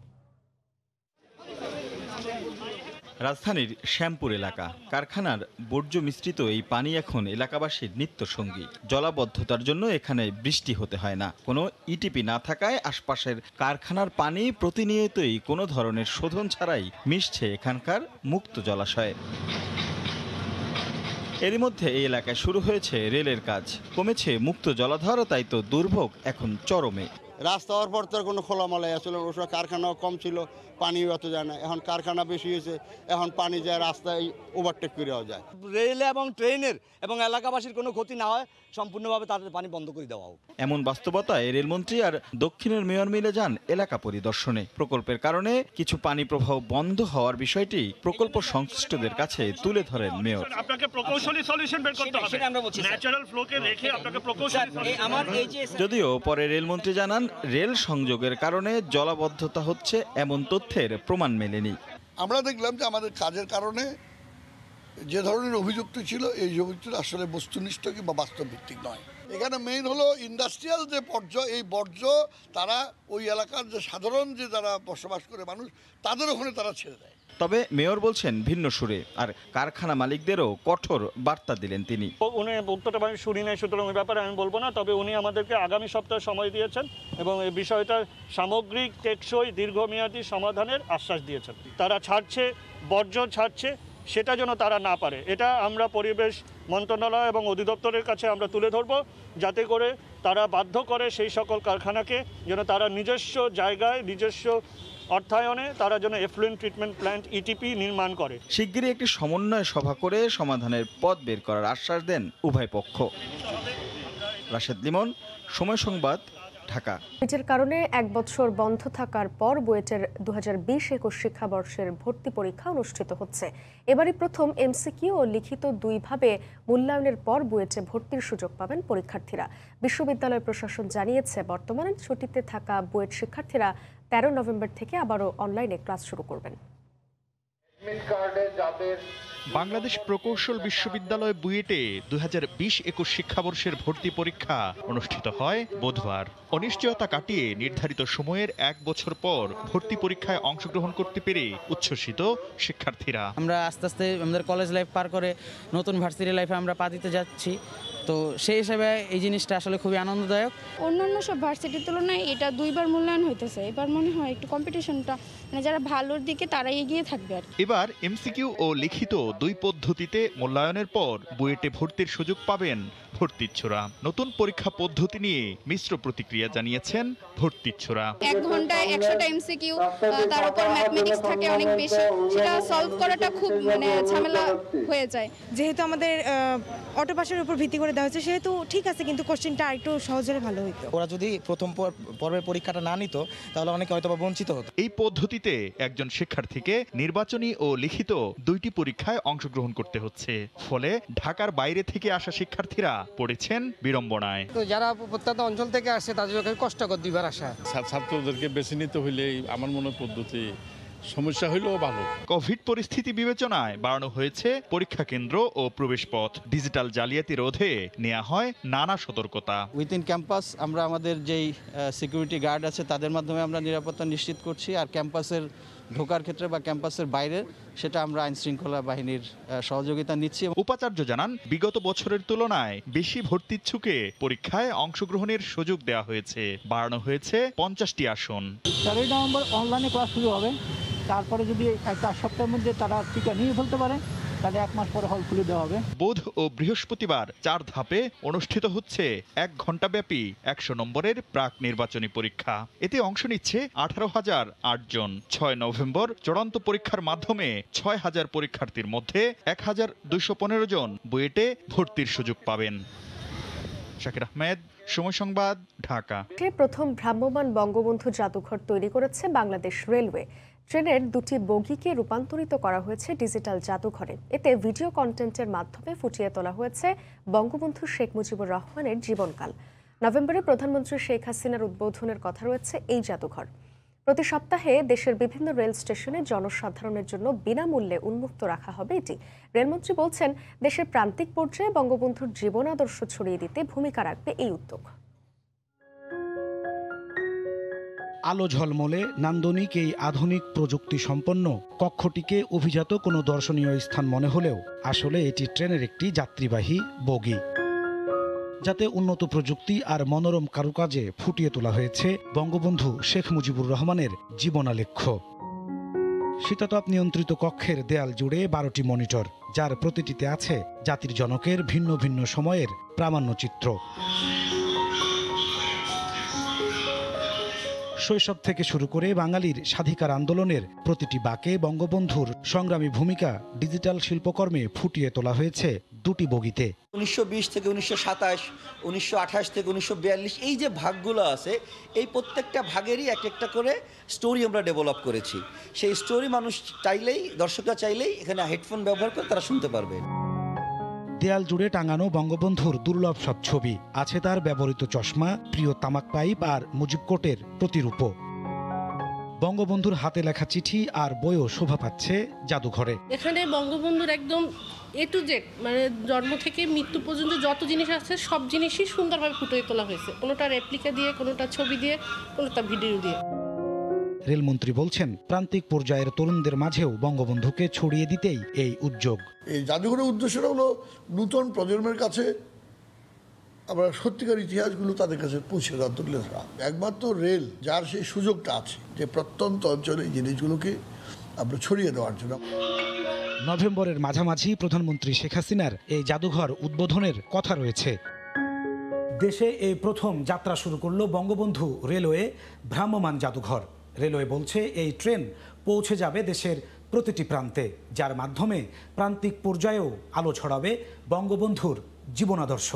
রাজধানীর শ্যামপুর এলাকা, কারখানার বর্জ্য মিশ্রিত এই পানি এখন এলাকাবাসীর নিত্য সঙ্গী। জলাবদ্ধতার জন্য এখানে বৃষ্টি হতে হয় না। কোনো ইটিপি না থাকায় আশপাশের কারখানার পানি প্রতিনিয়তই কোনো ধরনের শোধন ছাড়াই মিশছে এখানকার মুক্ত জলাশয়ে। এরই মধ্যে এই এলাকায় শুরু হয়েছে রেলের কাজ, কমেছে মুক্ত জলাধার, তাই তো দুর্ভোগ এখন চরমে। রাস্তা হওয়ার পর তার কোনো খোলামেলা আসলে ওই সময় কারখানাও কম ছিল, পানিও এত যায় না। এখন কারখানা বেশি হয়েছে, এখন পানি যায় রাস্তায় ওভারটেক করেও যায়। রেল এবং ট্রেনের এবং এলাকাবাসীর কোনো ক্ষতি না হয় সম্পূর্ণভাবে তাদের পানি বন্ধ করে দেওয়া হোক। এমন বাস্তবতায় রেলমন্ত্রী আর দক্ষিণের মেয়র মিলে যান এলাকা পরিদর্শনে। প্রকল্পের কারণে কিছু পানি প্রবাহ বন্ধ হওয়ার বিষয়টি প্রকল্প সংশ্লিষ্টদের কাছে তুলে ধরেন মেয়র। আপনাকে প্রকৌশলী সলিউশন বের করতে হবে, ন্যাচারাল ফ্লোকে রেখে আপনাকে প্রকৌশলী। যদিও পরে রেলমন্ত্রী জানান রেল সংযোগের কারণে জলাবদ্ধতা হচ্ছে এমন তথ্যের প্রমাণ মেলেনি। আমরা দেখলাম যে আমাদের কাজের কারণে যে ধরনের অভিযোগটি ছিল এই অভিযোগটি আসলে বস্তুনিষ্ঠ কিংবা বাস্তব ভিত্তিক নয়। এখানে মেইন হলো ইন্ডাস্ট্রিয়াল যে বর্জ্য, এই বর্জ্য তারা ওই এলাকার যে সাধারণ যে যারা বসবাস করে মানুষ তাদের ওখানে তারা ছেড়ে দেয়। তবে মেয়র বলছেন ভিন্ন সুরে, আর কারখানা মালিকদেরও কঠোর বার্তা দিলেন তিনি। উনি উত্তরটা আমি শুনি নাই, সুতরাং ওই ব্যাপারে আমি বলবো না। তবে উনি আমাদেরকে আগামী সপ্তাহে সময় দিয়েছেন এবং এই বিষয়টা সামগ্রিক টেকসই দীর্ঘমেয়াদী সমাধানের আশ্বাস দিয়েছেন। তারা ছাড়ছে, বর্জ্য ছাড়ছে, সেটা যেন তারা না পারে, এটা আমরা পরিবেশ মন্ত্রণালয় এবং অধিদপ্তরের কাছে আমরা তুলে ধরব, যাতে করে তারা বাধ্য করে সেই সকল কারখানাকে যেন তারা নিজস্ব জায়গায় নিজস্ব অর্থায়নে তারা যেন এফ্লুয়েন্ট ট্রিটমেন্ট প্ল্যান্ট ইটিপি নির্মাণ করে। শিগগিরই একটি সমন্বয় সভা করে সমাধানের পথ বের করার আশ্বাস দেন উভয় পক্ষ। রাশেদ লিমন, সময় সংবাদ, ঢাকা। কোভিডের কারণে 1 বছর বন্ধ থাকার পর বুয়েটের 2020-21 শিক্ষাবর্ষের ভর্তি পরীক্ষা অনুষ্ঠিত হচ্ছে। এবারই প্রথম এমসিকিউ ও লিখিত দুইভাবে মূল্যায়নের পর বুয়েটে ভর্তির সুযোগ পাবেন পরীক্ষার্থীরা। বিশ্ববিদ্যালয় প্রশাসন জানিয়েছে, বর্তমানে ছুটিতে থাকা বুয়েট শিক্ষার্থীরা 13 নভেম্বর থেকে আবারও অনলাইনে ক্লাস শুরু করবেন। বাংলাদেশ প্রকৌশল বিশ্ববিদ্যালয় বুয়েটে 2020-21 শিক্ষাবর্ষের ভর্তি পরীক্ষা অনুষ্ঠিত হয় বুধবার। অনিশ্চয়তা কাটিয়ে নির্ধারিত সময়ের 1 বছর পর ভর্তি পরীক্ষায় অংশগ্রহণ করতে পেরে উচ্ছ্বসিত শিক্ষার্থীরা। আমরা আস্তে আস্তে আমাদের কলেজ লাইফ পার করে নতুন ভার্সিটি লাইফে আমরা পা দিতে যাচ্ছি, তো সেই হিসাবে এই জিনিসটা আসলে খুবই আনন্দদায়ক। অন্যান্য সব ভার্সিটির তুলনায় এটা 2বার মূল্যায়ন হইতেছে। এবার মনে হয় একটু কম্পিটিশনটা মানে যারা ভালোর দিকে তারা এগিয়ে থাকবে আর। এবার এমসিকিউ ও লিখিত 2 পদ্ধতিতে মূল্যায়নের পর বুয়েটে ভর্তির সুযোগ পাবেন ভর্তিচ্ছুরা। নতুন পরীক্ষা পদ্ধতি নিয়ে মিশ্র প্রতিক্রিয়া জানিয়েছেন ভর্তিচ্ছুরা। 1 ঘন্টায় 100টা এমসিকিউ, তার উপর ম্যাথমেটিক্স থাকে অনেক বেশি, সেটা সলভ করাটা খুব মানে ঝামেলা হয়ে যায়। যেহেতু আমাদের অটো পাসের উপর ভিত্তি করে দেওয়া হয়েছে সেহেতু ঠিক আছে, কিন্তু কোশ্চেনটা আরেকটু সহজ হলে ভালো হতো। ওরা যদি প্রথম পর্বের পরীক্ষাটা না নিত তাহলে অনেকে হয়তো বঞ্চিত হতো। এই পদ্ধতিতে একজন শিক্ষার্থীকে নির্বাচনী ও লিখিত 2টি পরীক্ষায় অংশগ্রহণ করতে হচ্ছে। ফলে ঢাকার বাইরে থেকে আসা শিক্ষার্থীরা পড়েছেন বিড়ম্বনায়। তো যারা প্রত্যন্ত অঞ্চল থেকে আসছে তাদের জন্য কষ্টকর 2বার আসা। ছাত্রদেরকে বেছে নিতে হইলে আমার মনে পদ্ধতি সমস্যা হইলেও ভালো। কোভিড পরিস্থিতি বিবেচনায় বাড়ানো হয়েছে পরীক্ষা কেন্দ্র ও প্রবেশপথ। ডিজিটাল জালিয়াতি রোধে নেওয়া হয় নানা সতর্কতা। উইথিন ক্যাম্পাস আমরা আমাদের যেই সিকিউরিটি গার্ড আছে তাদের মাধ্যমে আমরা নিরাপত্তা নিশ্চিত করছি, আর ক্যাম্পাসের ঢোকার ক্ষেত্রে বা ক্যাম্পাসের বাইরে সেটা আমরা আইন শৃঙ্খলা বাহিনীর সহযোগিতা নিচ্ছি। উপাচার্য জানান, বিগত বছরের তুলনায় বেশি ভর্তিচ্ছুকে পরীক্ষায় অংশগ্রহণের সুযোগ দেওয়া হয়েছে। বাড়ানো হয়েছে 50টি আসন। 4 নভেম্বর অনলাইনে ক্লাস শুরু হবে। তারপরে যদি 1 সপ্তাহের মধ্যে তারা টিকা নিয়ে ফেলতে পারে তাহলে 1 মাস পরে হল খুলে দেওয়া হবে। বুধ ও বৃহস্পতিবার 4 ধাপে অনুষ্ঠিত হচ্ছে 1 ঘণ্টাব্যাপী 100 নম্বরের প্রাক নির্বাচনী পরীক্ষা। এতে অংশ নিচ্ছে 18,008 জন। 6 নভেম্বর চূড়ান্ত পরীক্ষার মাধ্যমে 6,000 পরীক্ষার্থীর মধ্যে 1,215 জন বুয়েটে ভর্তির সুযোগ পাবেন। শাকির আহমেদ, সময় সংবাদ, ঢাকা। প্রথম ভ্রাম্যমাণ বঙ্গবন্ধু জাদুঘর তৈরি করেছে বাংলাদেশ রেলওয়ে। ট্রেনের 2টি বগিকে রূপান্তরিত করা হয়েছে ডিজিটাল জাদুঘরে। এতে ভিডিও কন্টেন্টের মাধ্যমে ফুটিয়ে তোলা হয়েছে বঙ্গবন্ধু শেখ মুজিবুর রহমানের জীবনকাল। নভেম্বরে প্রধানমন্ত্রী শেখ হাসিনার উদ্বোধনের কথা রয়েছে এই জাদুঘর। প্রতি সপ্তাহে দেশের বিভিন্ন রেল স্টেশনে জনসাধারণের জন্য বিনামূল্যে উন্মুক্ত রাখা হবে এটি। রেলমন্ত্রী বলছেন, দেশের প্রান্তিক পর্যায়ে বঙ্গবন্ধুর জীবন আদর্শ ছড়িয়ে দিতে ভূমিকা রাখবে এই উদ্যোগ। আলো ঝলমলে নান্দনিক এই আধুনিক প্রযুক্তি সম্পন্ন কক্ষটিকে অভিজাত কোনো দর্শনীয় স্থান মনে হলেও আসলে এটি ট্রেনের একটি যাত্রীবাহী বগি, যাতে উন্নত প্রযুক্তি আর মনোরম কারুকাজে ফুটিয়ে তোলা হয়েছে বঙ্গবন্ধু শেখ মুজিবুর রহমানের জীবনালেখ্য। শীতাতপ নিয়ন্ত্রিত কক্ষের দেয়াল জুড়ে 12টি মনিটর, যার প্রতিটিতে আছে জাতির জনকের ভিন্ন ভিন্ন সময়ের প্রামাণ্যচিত্র। শৈশব থেকে শুরু করে বাঙালির স্বাধিকার আন্দোলনের প্রতিটি বাঁকে বঙ্গবন্ধুর সংগ্রামী ভূমিকা ডিজিটাল শিল্পকর্মে ফুটিয়ে তোলা হয়েছে 2টি বগিতে। 1920 থেকে 1927, 1928 থেকে 1942 এই যে ভাগগুলো আছে, এই প্রত্যেকটা ভাগেরই একটা করে স্টোরি আমরা ডেভেলপ করেছি। সেই স্টোরি মানুষ চাইলেই, দর্শকরা চাইলেই এখানে হেডফোন ব্যবহার করে তারা শুনতে পারবে। দেয়াল জুড়ে টাঙানো বঙ্গবন্ধুর দুর্লভ সব ছবি, আছে তার ব্যবহৃত চশমা, প্রিয় তামাক পাইপ আর মুজিব কোটের প্রতিরূপ। বঙ্গবন্ধুর হাতে লেখা চিঠি আর বইও শোভা পাচ্ছে জাদুঘরে। এখানে বঙ্গবন্ধুর একদম A to Z মানে জন্ম থেকে মৃত্যু পর্যন্ত যত জিনিস আছে সব জিনিসই সুন্দরভাবে ফুটিয়ে তোলা হয়েছে, কোনোটা রেপ্লিকা দিয়ে, কোনোটা ছবি দিয়ে, কোনোটা ভিডিও দিয়ে। রেলমন্ত্রী বলছেন, প্রান্তিক পর্যায়ের তরুণদের মাঝেও বঙ্গবন্ধুকে ছড়িয়ে দিতেই এই উদ্যোগ। এই জাদুঘরের উদ্দেশ্যটা হলো নতুন প্রজন্মের কাছে আমরা সত্যিকার ইতিহাসগুলো তাদের কাছে পৌঁছে দেওয়া, তুলে ধরা। একমাত্র রেল যার সেই সুযোগটা আছে যে প্রত্যন্ত অঞ্চলে এই জিনিসগুলোকে আমরা ছড়িয়ে দেওয়ার জন্য। নভেম্বরের মাঝামাঝি প্রধানমন্ত্রী শেখ হাসিনার এই জাদুঘর উদ্বোধনের কথা রয়েছে। দেশে এই প্রথম যাত্রা শুরু করল বঙ্গবন্ধু রেলওয়ে ভ্রাম্যমাণ জাদুঘর। রেলওয়ে বলছে এই ট্রেন পৌঁছে যাবে দেশের প্রতিটি প্রান্তে, যার মাধ্যমে প্রান্তিক পর্যায়েও আলো ছড়াবে বঙ্গবন্ধুর জীবনাদর্শ।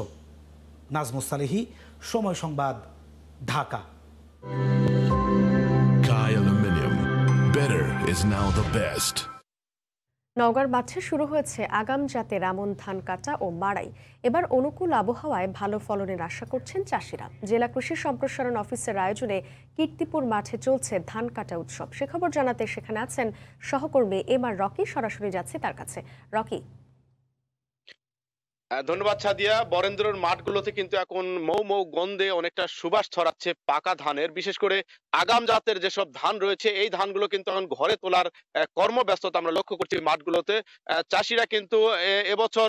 নাজমুস সালেহী, সময় Sangbad, Dhaka. Kai Aluminium. Better is now the best. নওগাঁর মাঠে শুরু হয়েছে আগাম জাতের আমন ধান কাটা ও মাড়াই। এবার অনুকূল আবহাওয়ায় ভালো ফলনের আশা করছেন চাষিরা। জেলা কৃষি সম্প্রসারণ অফিসের আয়োজনে কীর্তিপুর মাঠে চলছে ধান কাটা উৎসব। সে খবর জানাতে সেখানে আছেন সহকর্মী MR রকি। সরাসরি যাচ্ছে তার কাছে। রকি। ধন্যবাদ সাদিয়া। বরেন্দ্রের মাঠগুলোতে কিন্তু এখন মৌ মৌ গন্ধে অনেকটা সুবাস ছড়াচ্ছে পাকা ধানের। বিশেষ করে আগাম জাতের যেসব ধান রয়েছে এই ধানগুলো কিন্তু এখন ঘরে তোলার কর্মব্যস্ততা আমরা লক্ষ্য করছি মাঠগুলোতে। চাষিরা কিন্তু এবছর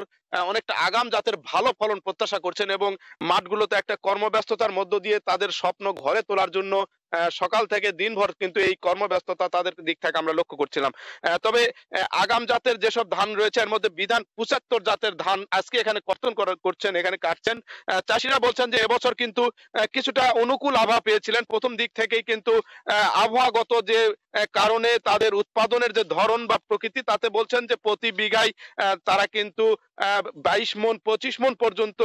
অনেকটা আগাম জাতের ভালো ফলন প্রত্যাশা করছেন এবং মাঠগুলোতে একটা কর্মব্যস্ততার মধ্য দিয়ে তাদের স্বপ্ন ঘরে তোলার জন্য সকাল থেকে দিনভর কিন্তু এই কর্মব্যস্ততা তাদের দিক থেকে আমরা লক্ষ্য করছিলাম। তবে আগাম জাতের যেসব ধান রয়েছে এর মধ্যে বিধান 75 জাতের ধান আজকে এখানে কর্তন করছেন, এখানে কাটছেন। চাষিরা বলছেন যে এবছর কিন্তু কিছুটা অনুকূল আবহাওয়া পেয়েছিলেন। প্রথম দিক থেকেই কিন্তু আবহাওয়াগত যে কারণে তাদের উৎপাদনের যে ধরন বা প্রকৃতি, তাতে বলছেন যে প্রতি বিঘায় তারা কিন্তু 22 মণ 25 মণ পর্যন্ত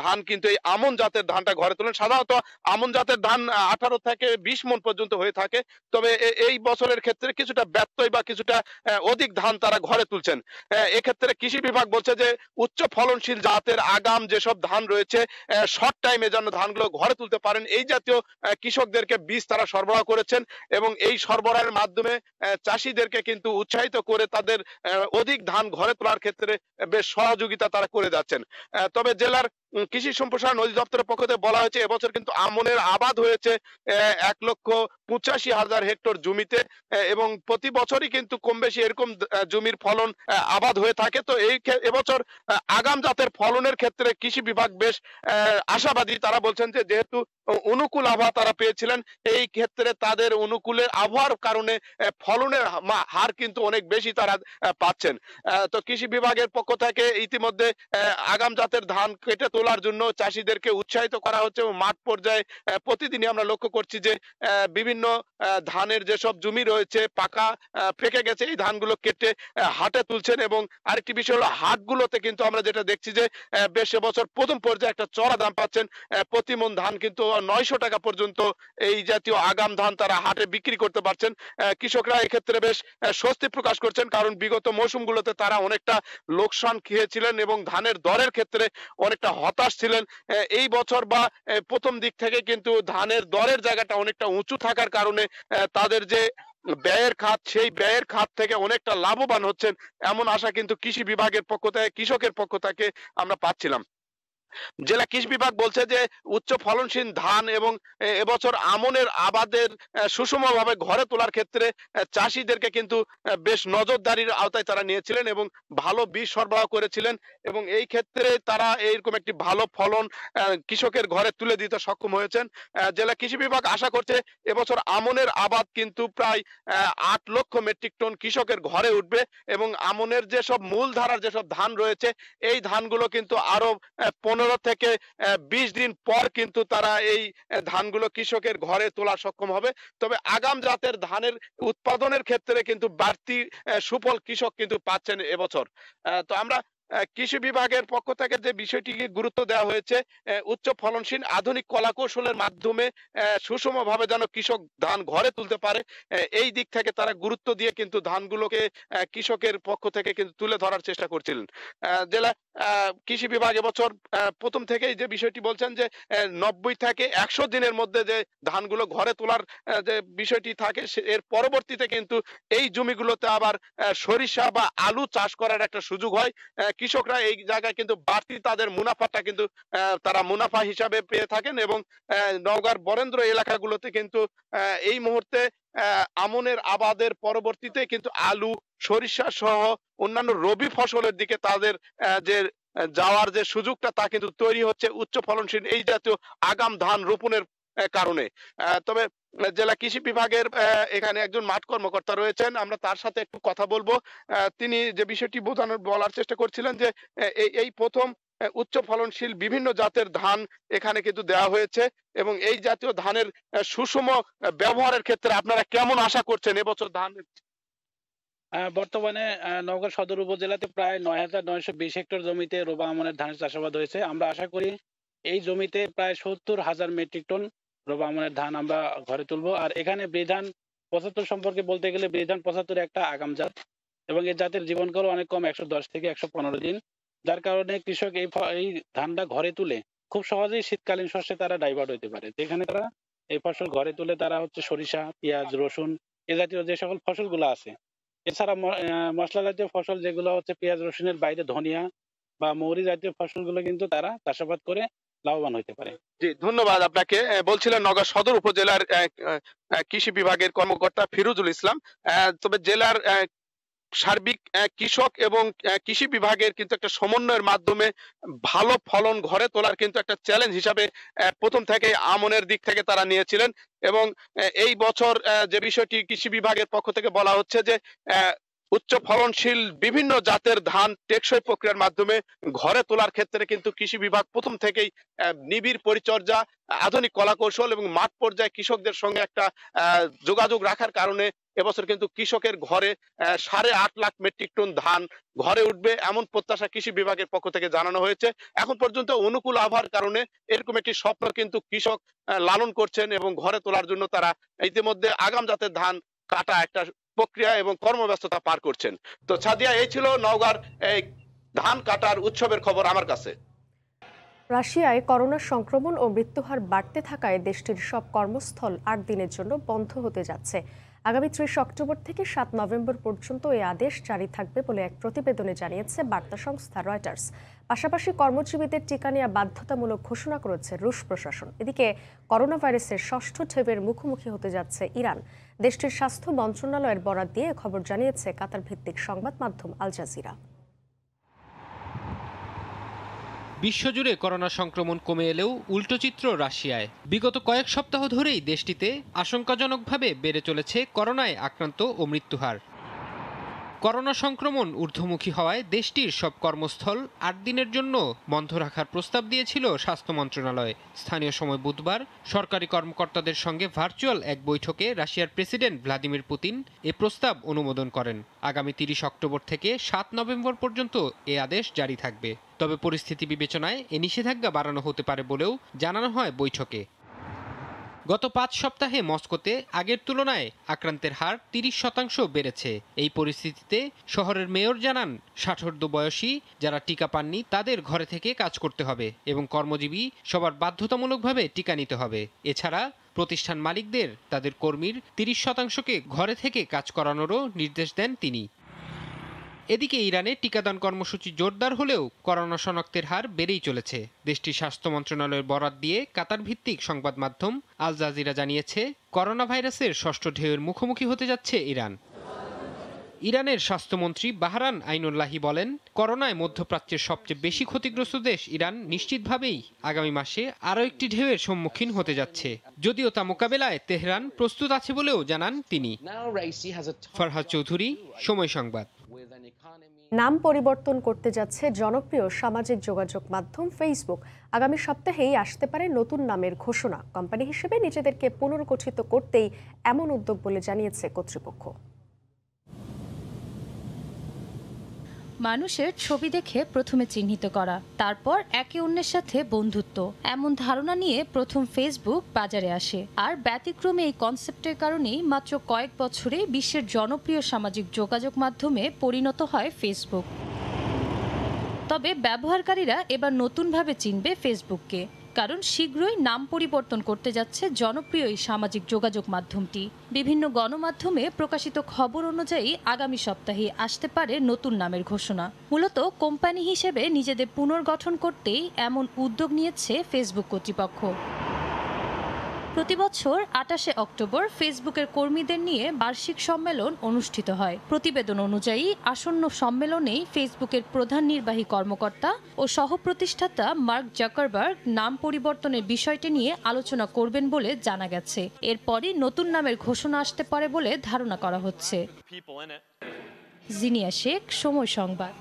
ধান কিন্তু এই আমন জাতের ধানটা ঘরে তোলেন। সাধারণত আমন জাতের ধান 18 থেকে 20 মণ পর্যন্ত হয়ে থাকে, তবে এই বছরের ক্ষেত্রে কিছুটা ব্যত্যয় বা কিছুটা অধিক ধান তারা ঘরে তুলছেন। এক্ষেত্রে কৃষি বিভাগ বলছে যে উচ্চ ফলনশীল জাতের আগাম যেসব ধান রয়েছে শর্ট টাইমে যেন ধানগুলো ঘরে তুলতে পারেন এই জাতীয় কৃষকদেরকে বীজ তারা সরবরাহ করেছেন এবং এই সরবরাহের মাধ্যমে চাষিদেরকে কিন্তু উৎসাহিত করে তাদের অধিক ধান ঘরে তোলার ক্ষেত্রে বেশ সহযোগিতা তারা করে যাচ্ছেন। তবে জেলার কৃষি সম্প্রসারণ অধিদপ্তরের পক্ষ থেকে বলা হয়েছে এবছর কিন্তু আমনের আবাদ হয়েছে 1,85,000 হেক্টর জমিতে এবং প্রতি বছরই কিন্তু কম বেশি এরকম জমির ফলন আবাদ হয়ে থাকে। তো এবছর আগাম জাতের ফলনের ক্ষেত্রে কৃষি বিভাগ বেশ আশাবাদী। তারা বলছেন যে যেহেতু অনুকূল আবহাওয়া তারা পেয়েছিলেন, এই ক্ষেত্রে তাদের অনুকূলের আবহাওয়ার কারণে ফলনের হার কিন্তু অনেক বেশি তারা পাচ্ছেন। তো কৃষি বিভাগের পক্ষ থেকে ইতিমধ্যে আগাম জাতের ধান কেটে তোলার জন্য চাষিদেরকে উৎসাহিত করা হচ্ছে এবং মাঠ পর্যায়ে প্রতিদিনই আমরা লক্ষ্য করছি যে বিভিন্ন ধানের যেসব জমি রয়েছে পাকা পেকে গেছে এই ধানগুলো কেটে হাটে তুলছেন। এবং আরেকটি বিষয় হলো হাটগুলোতে কিন্তু আমরা যেটা দেখছি যে বেশ এবছর প্রথম পর্যায়ে একটা চড়া দাম পাচ্ছেন। প্রতি মণ ধান কিন্তু 900 টাকা পর্যন্ত এই জাতীয় আগাম ধান তারা হাটে বিক্রি করতে পারছেন। কৃষকরা এক্ষেত্রে বেশ স্বস্তি প্রকাশ করছেন, কারণ বিগত মৌসুমগুলোতে তারা অনেকটা লোকসান খেয়েছিলেন এবং ধানের দরের ক্ষেত্রে অনেকটা হতাশ ছিলেন। এই বছর বা প্রথম দিক থেকে কিন্তু ধানের দরের জায়গাটা অনেকটা উঁচু থাকার কারণে তাদের যে ব্যয়ের খাত সেই ব্যয়ের খাত থেকে অনেকটা লাভবান হচ্ছেন এমন আশা কিন্তু কৃষি বিভাগের পক্ষ থেকে কৃষকের পক্ষ থেকে আমরা পাচ্ছিলাম। জেলা কৃষি বিভাগ বলছে যে উচ্চ ফলনশীল ধান এবং এবছর আমনের আবাদের সুষমভাবে ঘরে তোলার ক্ষেত্রে চাষিদেরকে কিন্তু বেশ নজরদারির আওতায় তারা নিয়েছিলেন এবং ভালো বীজ সরবরাহ করেছিলেন এবং এই ক্ষেত্রে তারা এইরকম একটি ভালো ফলন কৃষকের ঘরে তুলে দিতে সক্ষম হয়েছেন। জেলা কৃষি বিভাগ আশা করছে এবছর আমনের আবাদ কিন্তু প্রায় 8 লক্ষ মেট্রিক টন কৃষকের ঘরে উঠবে এবং আমনের যেসব মূল ধারার যেসব ধান রয়েছে এই ধানগুলো কিন্তু আরো 15 থেকে 20 দিন পর কিন্তু তারা এই ধানগুলো কৃষকের ঘরে তোলা সক্ষম হবে। তবে আগাম জাতের ধানের উৎপাদনের ক্ষেত্রে কিন্তু বাড়তি সুফল কৃষক কিন্তু পাচ্ছেন এবছর। তো আমরা কৃষি বিভাগের পক্ষ থেকে যে বিষয়টিকে গুরুত্ব দেওয়া হয়েছে উচ্চ ফলনশীল আধুনিক কলা কৌশলের মাধ্যমে সুষমভাবে যেন কৃষক ধান ঘরে তুলতে পারে এই দিক থেকে তারা গুরুত্ব দিয়ে কিন্তু ধানগুলোকে কৃষকের পক্ষ থেকে কিন্তু তুলে ধরার চেষ্টা করছিলেন। জেলা কৃষি বিভাগ এবছর প্রথম থেকেই যে বিষয়টি বলছেন যে 90 থেকে 100 দিনের মধ্যে যে ধানগুলো ঘরে তোলার যে বিষয়টি থাকে এর পরবর্তীতে কিন্তু এই জমিগুলোতে আবার সরিষা বা আলু চাষ করার একটা সুযোগ হয়। কৃষকরা এই জায়গায় কিন্তু বাড়তি তাদের মুনাফাটা কিন্তু তারা মুনাফা হিসাবে পেয়ে থাকেন এবং নওগাঁর বরেন্দ্র এলাকাগুলোতে কিন্তু এই মুহূর্তে আমনের আবাদের পরবর্তীতে কিন্তু আলু, সরিষা সহ অন্যান্য রবি ফসলের দিকে তাদের যে যাওয়ার যে সুযোগটা তা কিন্তু তৈরি হচ্ছে উচ্চ ফলনশীল এই জাতীয় আগাম ধান রোপণের কারণে। তবে জেলা কৃষি বিভাগের এখানে একজন মাঠ কর্মকর্তা রয়েছেন, আমরা তার সাথে একটু কথা বলবো। তিনি যে বিষয়টি বলার চেষ্টা করছিলেন যে এই প্রথম উচ্চ ফলনশীল বিভিন্ন জাতের ধান এখানে কিন্তু দেওয়া হয়েছে এবং এই জাতীয় ধানের সুষম ব্যবহারের ক্ষেত্রে আপনারা কেমন আশা করছেন এবছর ধান? বর্তমানে নওগাঁ সদর উপজেলাতে প্রায় ৯,৯২০ হেক্টর জমিতে রোবা আমনের ধানের চাষাবাদ হয়েছে। আমরা আশা করি এই জমিতে প্রায় ৭০,০০০ মেট্রিক টন রোবা আমনের ধান আমরা ঘরে তুলবো। আর এখানে বিধান ৭৫ সম্পর্কে বলতে গেলে বিধান ৭৫ একটা আগাম জাত এবং এই জাতের জীবনকাল অনেক কম, ১১০ থেকে ১১৫ দিন, যার কারণে কৃষক এই ধানটা ঘরে তুলে খুব সহজেই শীতকালীন শস্যে তারা ডাইভার্ট হতে পারে। যেখানে তারা এই ফসল ঘরে তুলে তারা সরিষা, পেঁয়াজ, রসুন এ জাতীয় যে সকল ফসলগুলো আছে, এছাড়া মশলা জাতীয় ফসল যেগুলো পেঁয়াজ রসুনের বাইরে ধনিয়া বা মৌরি জাতীয় ফসলগুলো কিন্তু তারা চাষাবাদ করে লাভবান হতে পারে। জি, ধন্যবাদ আপনাকে। বলছিলেন নওগাঁ সদর উপজেলার কৃষি বিভাগের কর্মকর্তা ফিরোজুল ইসলাম। তবে জেলার সার্বিক কৃষক এবং কৃষি বিভাগের কিন্তু একটা সমন্বয়ের মাধ্যমে ভালো ফলন ঘরে তোলার কিন্তু একটা চ্যালেঞ্জ হিসাবে প্রথম থেকে আমনের দিক থেকে তারা নিয়েছিলেন এবং এই বছর যে বিষয়টি কৃষি বিভাগের পক্ষ থেকে বলা হচ্ছে যে উচ্চ ফলনশীল বিভিন্ন জাতের ধান টেকসই প্রক্রিয়ার মাধ্যমে ঘরে তোলার ক্ষেত্রে কিন্তু কৃষি বিভাগ প্রথম থেকেই নিবিড় পরিচর্যা, আধুনিক কলাকৌশল এবং মাঠ পর্যায়ে কৃষকদের সঙ্গে একটা যোগাযোগ রাখার কারণে এবছর কিন্তু কৃষকের ঘরে ৮.৫ লাখ মেট্রিক টন ধান ঘরে উঠবে এমন প্রত্যাশা কৃষি বিভাগের পক্ষ থেকে জানানো হয়েছে। এখন পর্যন্ত অনুকূল আবহাওয়ার কারণে এরকম একটি স্বপ্ন কিন্তু কৃষক লালন করছেন এবং ঘরে তোলার জন্য তারা ইতিমধ্যে আগাম জাতের ধান কাটা একটা প্রক্রিয়া এবং কর্মব্যস্ততা পার করছেন। তো ছাদিয়া, এই ছিল নওগাঁর এই ধান কাটার উৎসবের খবর আমার কাছে। রাশিয়ায় করোনা সংক্রমণ ও মৃত্যুহার বাড়তে থাকায় দেশটির সব কর্মস্থল ৮ দিনের জন্য বন্ধ হতে যাচ্ছে। আগামী ৩০ অক্টোবর থেকে ৭ নভেম্বর পর্যন্ত এই আদেশ জারি থাকবে বলে এক প্রতিবেদনে জানিয়েছে বার্তা সংস্থা রয়টার্স। পাশাপাশি কর্মজীবীদের টিকা নেওয়া বাধ্যতামূলক ঘোষণা করেছে রুশ প্রশাসন। এদিকে করোনা ভাইরাসের ৬ষ্ঠ ঢেউয়ের মুখোমুখি হতে যাচ্ছে ইরান। দেশটির স্বাস্থ্য মন্ত্রণালয়ের বরাত দিয়ে খবর জানিয়েছে কাতার ভিত্তিক সংবাদ মাধ্যম আল জাজিরা। বিশ্বজুড়ে করোনা সংক্রমণ কমে এলেও উল্টো চিত্র রাশিয়ায়। বিগত কয়েক সপ্তাহ ধরেই দেশটিতে আশঙ্কাজনকভাবে বেড়ে চলেছে করোনায় আক্রান্ত ও মৃত্যুহার। করোনা সংক্রমণ ঊর্ধ্বমুখী হওয়ায় দেশটির সব কর্মস্থল ৮ দিনের জন্য বন্ধ রাখার প্রস্তাব দিয়েছিল স্বাস্থ্য মন্ত্রণালয়। স্থানীয় সময় বুধবার সরকারি কর্মকর্তাদের সঙ্গে ভার্চুয়াল এক বৈঠকে রাশিয়ার প্রেসিডেন্ট ভ্লাদিমির পুতিন এ প্রস্তাব অনুমোদন করেন। আগামী ৩০ অক্টোবর থেকে ৭ নভেম্বর পর্যন্ত এ আদেশ জারি থাকবে। তবে পরিস্থিতি বিবেচনায় এ নিষেধাজ্ঞা বাড়ানো হতে পারে বলেও জানানো হয় বৈঠকে। গত ৫ সপ্তাহে মস্কোতে আগের তুলনায় আক্রান্তের হার ৩০% বেড়েছে। এই পরিস্থিতিতে শহরের মেয়র জানান ৬০ বয়সী যারা টিকা পাননি তাদের ঘরে থেকে কাজ করতে হবে এবং কর্মজীবী সবার বাধ্যতামূলকভাবে টিকা নিতে হবে। এছাড়া প্রতিষ্ঠান মালিকদের তাদের কর্মীর ৩০%কে ঘরে থেকে কাজ করানোরও নির্দেশ দেন তিনি। এদিকে ইরানে টিকাদান কর্মসূচি জোরদার হলেও করোনা শনাক্তের হার বেড়েই চলেছে। দেশটির স্বাস্থ্য মন্ত্রণালয়ের বরাত দিয়ে কাতার ভিত্তিক সংবাদ মাধ্যম আল জাজিরা জানিয়েছে করোনা ভাইরাসের ৬ষ্ঠ ঢেউয়ের মুখোমুখি হতে যাচ্ছে ইরান। ইরানের স্বাস্থ্যমন্ত্রী বাহরান আইনুল্লাহি বলেন, করোনায় মধ্যপ্রাচ্যের সবচেয়ে বেশি ক্ষতিগ্রস্ত দেশ ইরান নিশ্চিতভাবেই আগামী মাসে আরও একটি ঢেউয়ের সম্মুখীন হতে যাচ্ছে। যদিও তা মোকাবেলায় তেহরান প্রস্তুত আছে বলেও জানান তিনি। ফরহাদ চৌধুরী, সময় সংবাদ। নাম পরিবর্তন করতে যাচ্ছে জনপ্রিয় সামাজিক যোগাযোগ মাধ্যম ফেসবুক। আগামী সপ্তাহেই আসতে পারে নতুন নামের ঘোষণা। কোম্পানি হিসেবে নিজেদেরকে পুনর্গঠিত করতেই এমন উদ্যোগ বলে জানিয়েছে কর্তৃপক্ষ। মানুষের ছবি দেখে প্রথমে চিহ্নিত করা, তারপর একে অন্যের সাথে বন্ধুত্ব, এমন ধারণা নিয়ে প্রথম ফেসবুক বাজারে আসে। আর ব্যতিক্রমে এই কনসেপ্টের কারণেই মাত্র কয়েক বছরে বিশ্বের জনপ্রিয় সামাজিক যোগাযোগ মাধ্যমে পরিণত হয় ফেসবুক। তবে ব্যবহারকারীরা এবার নতুনভাবে চিনবে ফেসবুককে। কারণ শীঘ্রই নাম পরিবর্তন করতে যাচ্ছে জনপ্রিয় এই সামাজিক যোগাযোগ মাধ্যমটি। বিভিন্ন গণমাধ্যমে প্রকাশিত খবর অনুযায়ী আগামী সপ্তাহে আসতে পারে নতুন নামের ঘোষণা। মূলত কোম্পানি হিসেবে নিজেদের পুনর্গঠন করতেই এমন উদ্যোগ নিয়েছে ফেসবুক কর্তৃপক্ষ। প্রতিবছর ২৮শে অক্টোবর ফেসবুকের কর্মীদের নিয়ে বার্ষিক সম্মেলন অনুষ্ঠিত হয়। প্রতিবেদন অনুযায়ী আসন্ন সম্মেলনেই ফেসবুকের প্রধান নির্বাহী কর্মকর্তা ও সহপ্রতিষ্ঠাতা মার্ক জাকারবার্গ নাম পরিবর্তনের বিষয়টি নিয়ে আলোচনা করবেন বলে জানা গেছে। এরপরই নতুন নামের ঘোষণা আসতে পারে বলে ধারণা করা হচ্ছে। জিনিয়া শেখ, সময় সংবাদ।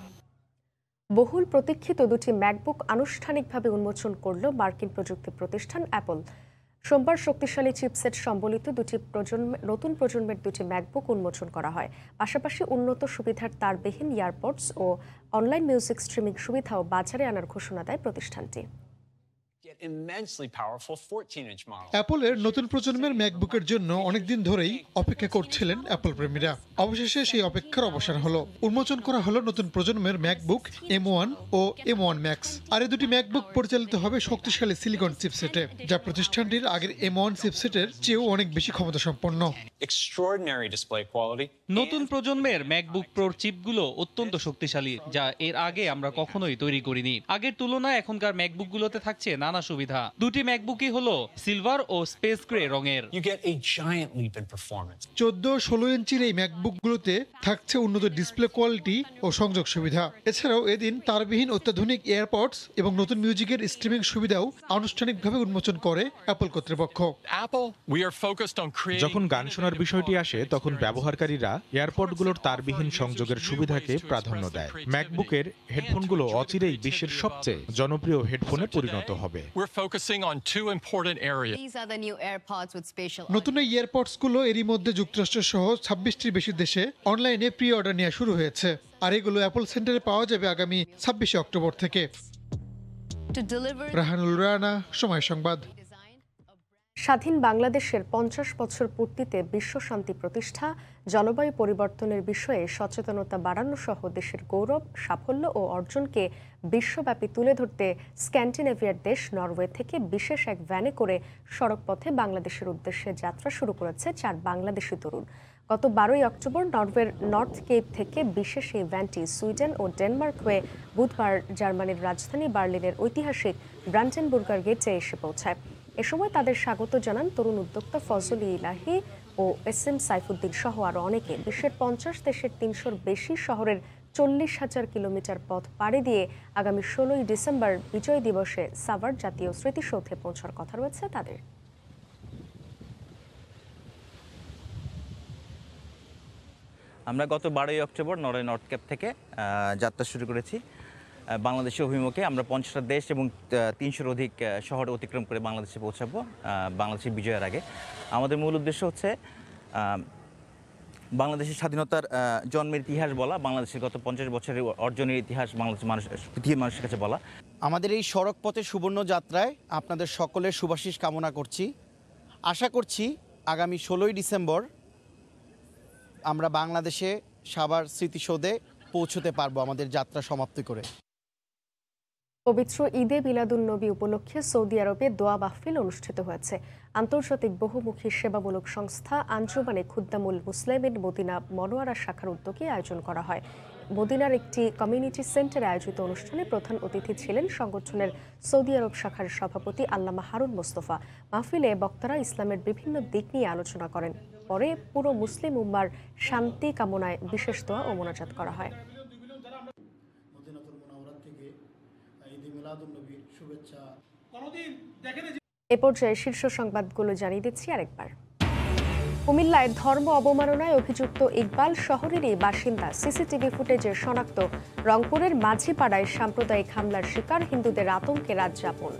বহুল প্রতীক্ষিত দুটি ম্যাকবুক আনুষ্ঠানিকভাবে উন্মোচন করল মার্কিন প্রযুক্তি প্রতিষ্ঠান অ্যাপল। সোমবার শক্তিশালী চিপসেট সম্বলিত নতুন প্রজন্মের দুটি ম্যাকবুক উন্মোচন করা হয়। পাশাপাশি উন্নত সুবিধার তারবিহীন ইয়ারপডস ও অনলাইন মিউজিক স্ট্রিমিং সুবিধাও বাজারে আনার ঘোষণা দেয় প্রতিষ্ঠানটি। অ্যাপলের নতুন প্রজন্মের ম্যাকবুকের জন্য অনেকদিন ধরেই অপেক্ষা করছিলেন অ্যাপল প্রেমীরা। অবশেষে সেই অপেক্ষার অবসান হলো। উন্মোচন করা হলো নতুন প্রজন্মের ম্যাকবুক M1 ও M1 ম্যাক্স। আর এই দুটি ম্যাকবুক পরিচালিত হবে শক্তিশালী সিলিকন চিপসেটে, যা প্রতিষ্ঠানটির আগের M1 চিপসেটের চেয়েও অনেক বেশি ক্ষমতা সম্পন্ন। নতুন প্রজন্মের ম্যাকবুক প্রোর চিপগুলো অত্যন্ত শক্তিশালী, যা এর আগে আমরা কখনোই তৈরি করিনি। আগের তুলনায় এখনকার ম্যাকবুকগুলোতে থাকছে নানা সুবিধা। দুটি ম্যাকবুকই হলো সিলভার ও স্পেস গ্রে রঙের। 14-16 ইঞ্চির এই ম্যাকবুকগুলোতে থাকছে উন্নত ডিসপ্লে কোয়ালিটি ও সংযোগ সুবিধা। এছাড়াও এদিন তারবিহীন অত্যাধুনিক এয়ারপডস এবং নতুন মিউজিকের স্ট্রিমিং সুবিধাও আনুষ্ঠানিকভাবে উন্মোচন করে অ্যাপল কর্তৃপক্ষ। যখন গান শোনার বিষয়টি আসে, তখন ব্যবহারকারীরা এয়ারপডগুলোর তারবিহীন সংযোগের সুবিধাকে প্রাধান্য দেয়। ম্যাকবুকের হেডফোনগুলো অচিরেই বিশ্বের সবচেয়ে জনপ্রিয় হেডফোনে পরিণত হবে। নতুন এই এয়ারপডসগুলো এরই মধ্যে যুক্তরাষ্ট্র সহ 26টির বেশি দেশে অনলাইনে প্রি অর্ডার নেওয়া শুরু হয়েছে। আর এগুলো অ্যাপল সেন্টারে পাওয়া যাবে আগামী 26শে অক্টোবর থেকে। রাহানুল রানা, সময় সংবাদ। স্বাধীন বাংলাদেশের 50 বছর পূর্তিতে বিশ্ব শান্তি প্রতিষ্ঠা, জলবায়ু পরিবর্তনের বিষয়ে সচেতনতা বাড়ানো সহ দেশের গৌরব, সাফল্য ও অর্জনকে বিশ্বব্যাপী তুলে ধরতে স্ক্যান্ডিনেভিয়ার দেশ নরওয়ে থেকে বিশেষ এক ভ্যানে করে সড়কপথে বাংলাদেশের উদ্দেশ্যে যাত্রা শুরু করেছে 4 বাংলাদেশি তরুণ। গত 12ই অক্টোবর নরওয়ের নর্থ কেপ থেকে বিশেষ এই ভ্যানটি সুইডেন ও ডেনমার্ক হয়ে বুধবার জার্মানির রাজধানী বার্লিনের ঐতিহাসিক ব্রান্ডেনবুর্গার গেটে এসে পৌঁছায়। এ সময় তাদের স্বাগত জানান তরুণ উদ্যোক্তা ফজল ইলাহি ও SM সাইফুদ্দিন সহ আরও অনেকে। বিশ্বের 50 দেশের 300-র বেশি শহরের 40,000 কিলোমিটার পথ পাড়ি দিয়ে আগামী 16ই ডিসেম্বর বিজয় দিবসে সাভার জাতীয় স্মৃতিসৌধে পৌঁছার কথা রয়েছে তাদের। আমরা গত 12ই অক্টোবর নরওয়ে নর্থ কেপ থেকে যাত্রা শুরু করেছি বাংলাদেশের অভিমুখে। আমরা 50টা দেশ এবং 300-র অধিক শহর অতিক্রম করে বাংলাদেশে পৌঁছাবো বাংলাদেশের বিজয়ের আগে। আমাদের মূল উদ্দেশ্য হচ্ছে বাংলাদেশের স্বাধীনতার জন্মের ইতিহাস বলা, বাংলাদেশের গত 50 বছরের অর্জনের ইতিহাস পৃথিবীর মানুষের কাছে বলা। আমাদের এই সড়ক পথে সুবর্ণ যাত্রায় আপনাদের সকলের শুভাশিস কামনা করছি। আশা করছি আগামী 16ই ডিসেম্বর আমরা বাংলাদেশে সাভার স্মৃতিসৌধে পৌঁছতে পারবো আমাদের যাত্রা সমাপ্তি করে। পবিত্র ঈদে মিলাদুন্নবী উপলক্ষে সৌদি আরবে দোয়া মাহফিল অনুষ্ঠিত হয়েছে। আন্তর্জাতিক বহুমুখী সেবামূলক সংস্থা আঞ্জুমানে খুদ্দামুল মুসলিমিন মদিনা মনোয়ারা শাখার উদ্যোগে আয়োজন করা হয়। মদিনার একটি কমিউনিটি সেন্টারে আয়োজিত অনুষ্ঠানে প্রধান অতিথি ছিলেন সংগঠনের সৌদি আরব শাখার সভাপতি আল্লামা হারুন মোস্তফা। মাহফিলে বক্তারা ইসলামের বিভিন্ন দিক নিয়ে আলোচনা করেন। পরে পুরো মুসলিম উম্মার শান্তি কামনায় বিশেষ দোয়া ও মোনাজাত করা হয়। এ পর্যায়ে শীর্ষ সংবাদগুলো জানিয়ে দিচ্ছি আরেকবার। কুমিল্লায় ধর্ম অবমাননায় অভিযুক্ত ইকবাল শহরেরই বাসিন্দা। সিসিটিভি ফুটেজে শনাক্ত। রংপুরের মাঝিপাড়ায় সাম্প্রদায়িক হামলার শিকার হিন্দুদের আতঙ্কে রাত যাপন।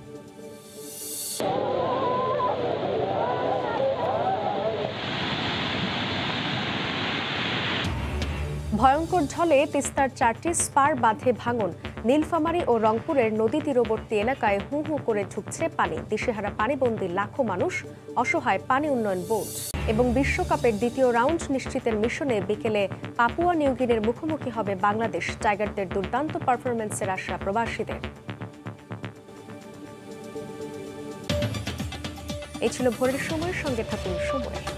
ভয়ঙ্কর ঝড়ে তিস্তার 4টি স্পার বাঁধে ভাঙন। নীলফামারী ও রংপুরের নদী তীরবর্তী এলাকায় হু হু করে ঢুকছে পানি। দিশেহারা পানিবন্দী লাখো মানুষ, অসহায় পানি উন্নয়ন বোর্ড। এবং বিশ্বকাপের দ্বিতীয় রাউন্ড নিশ্চিতের মিশনে বিকেলে পাপুয়া নিউগিনির মুখোমুখি হবে বাংলাদেশ। টাইগারদের দুর্দান্ত পারফরম্যান্সের আশা প্রবাসীদের। এই ছিল ভোরের সময়ের সঙ্গে থাকুন সময়।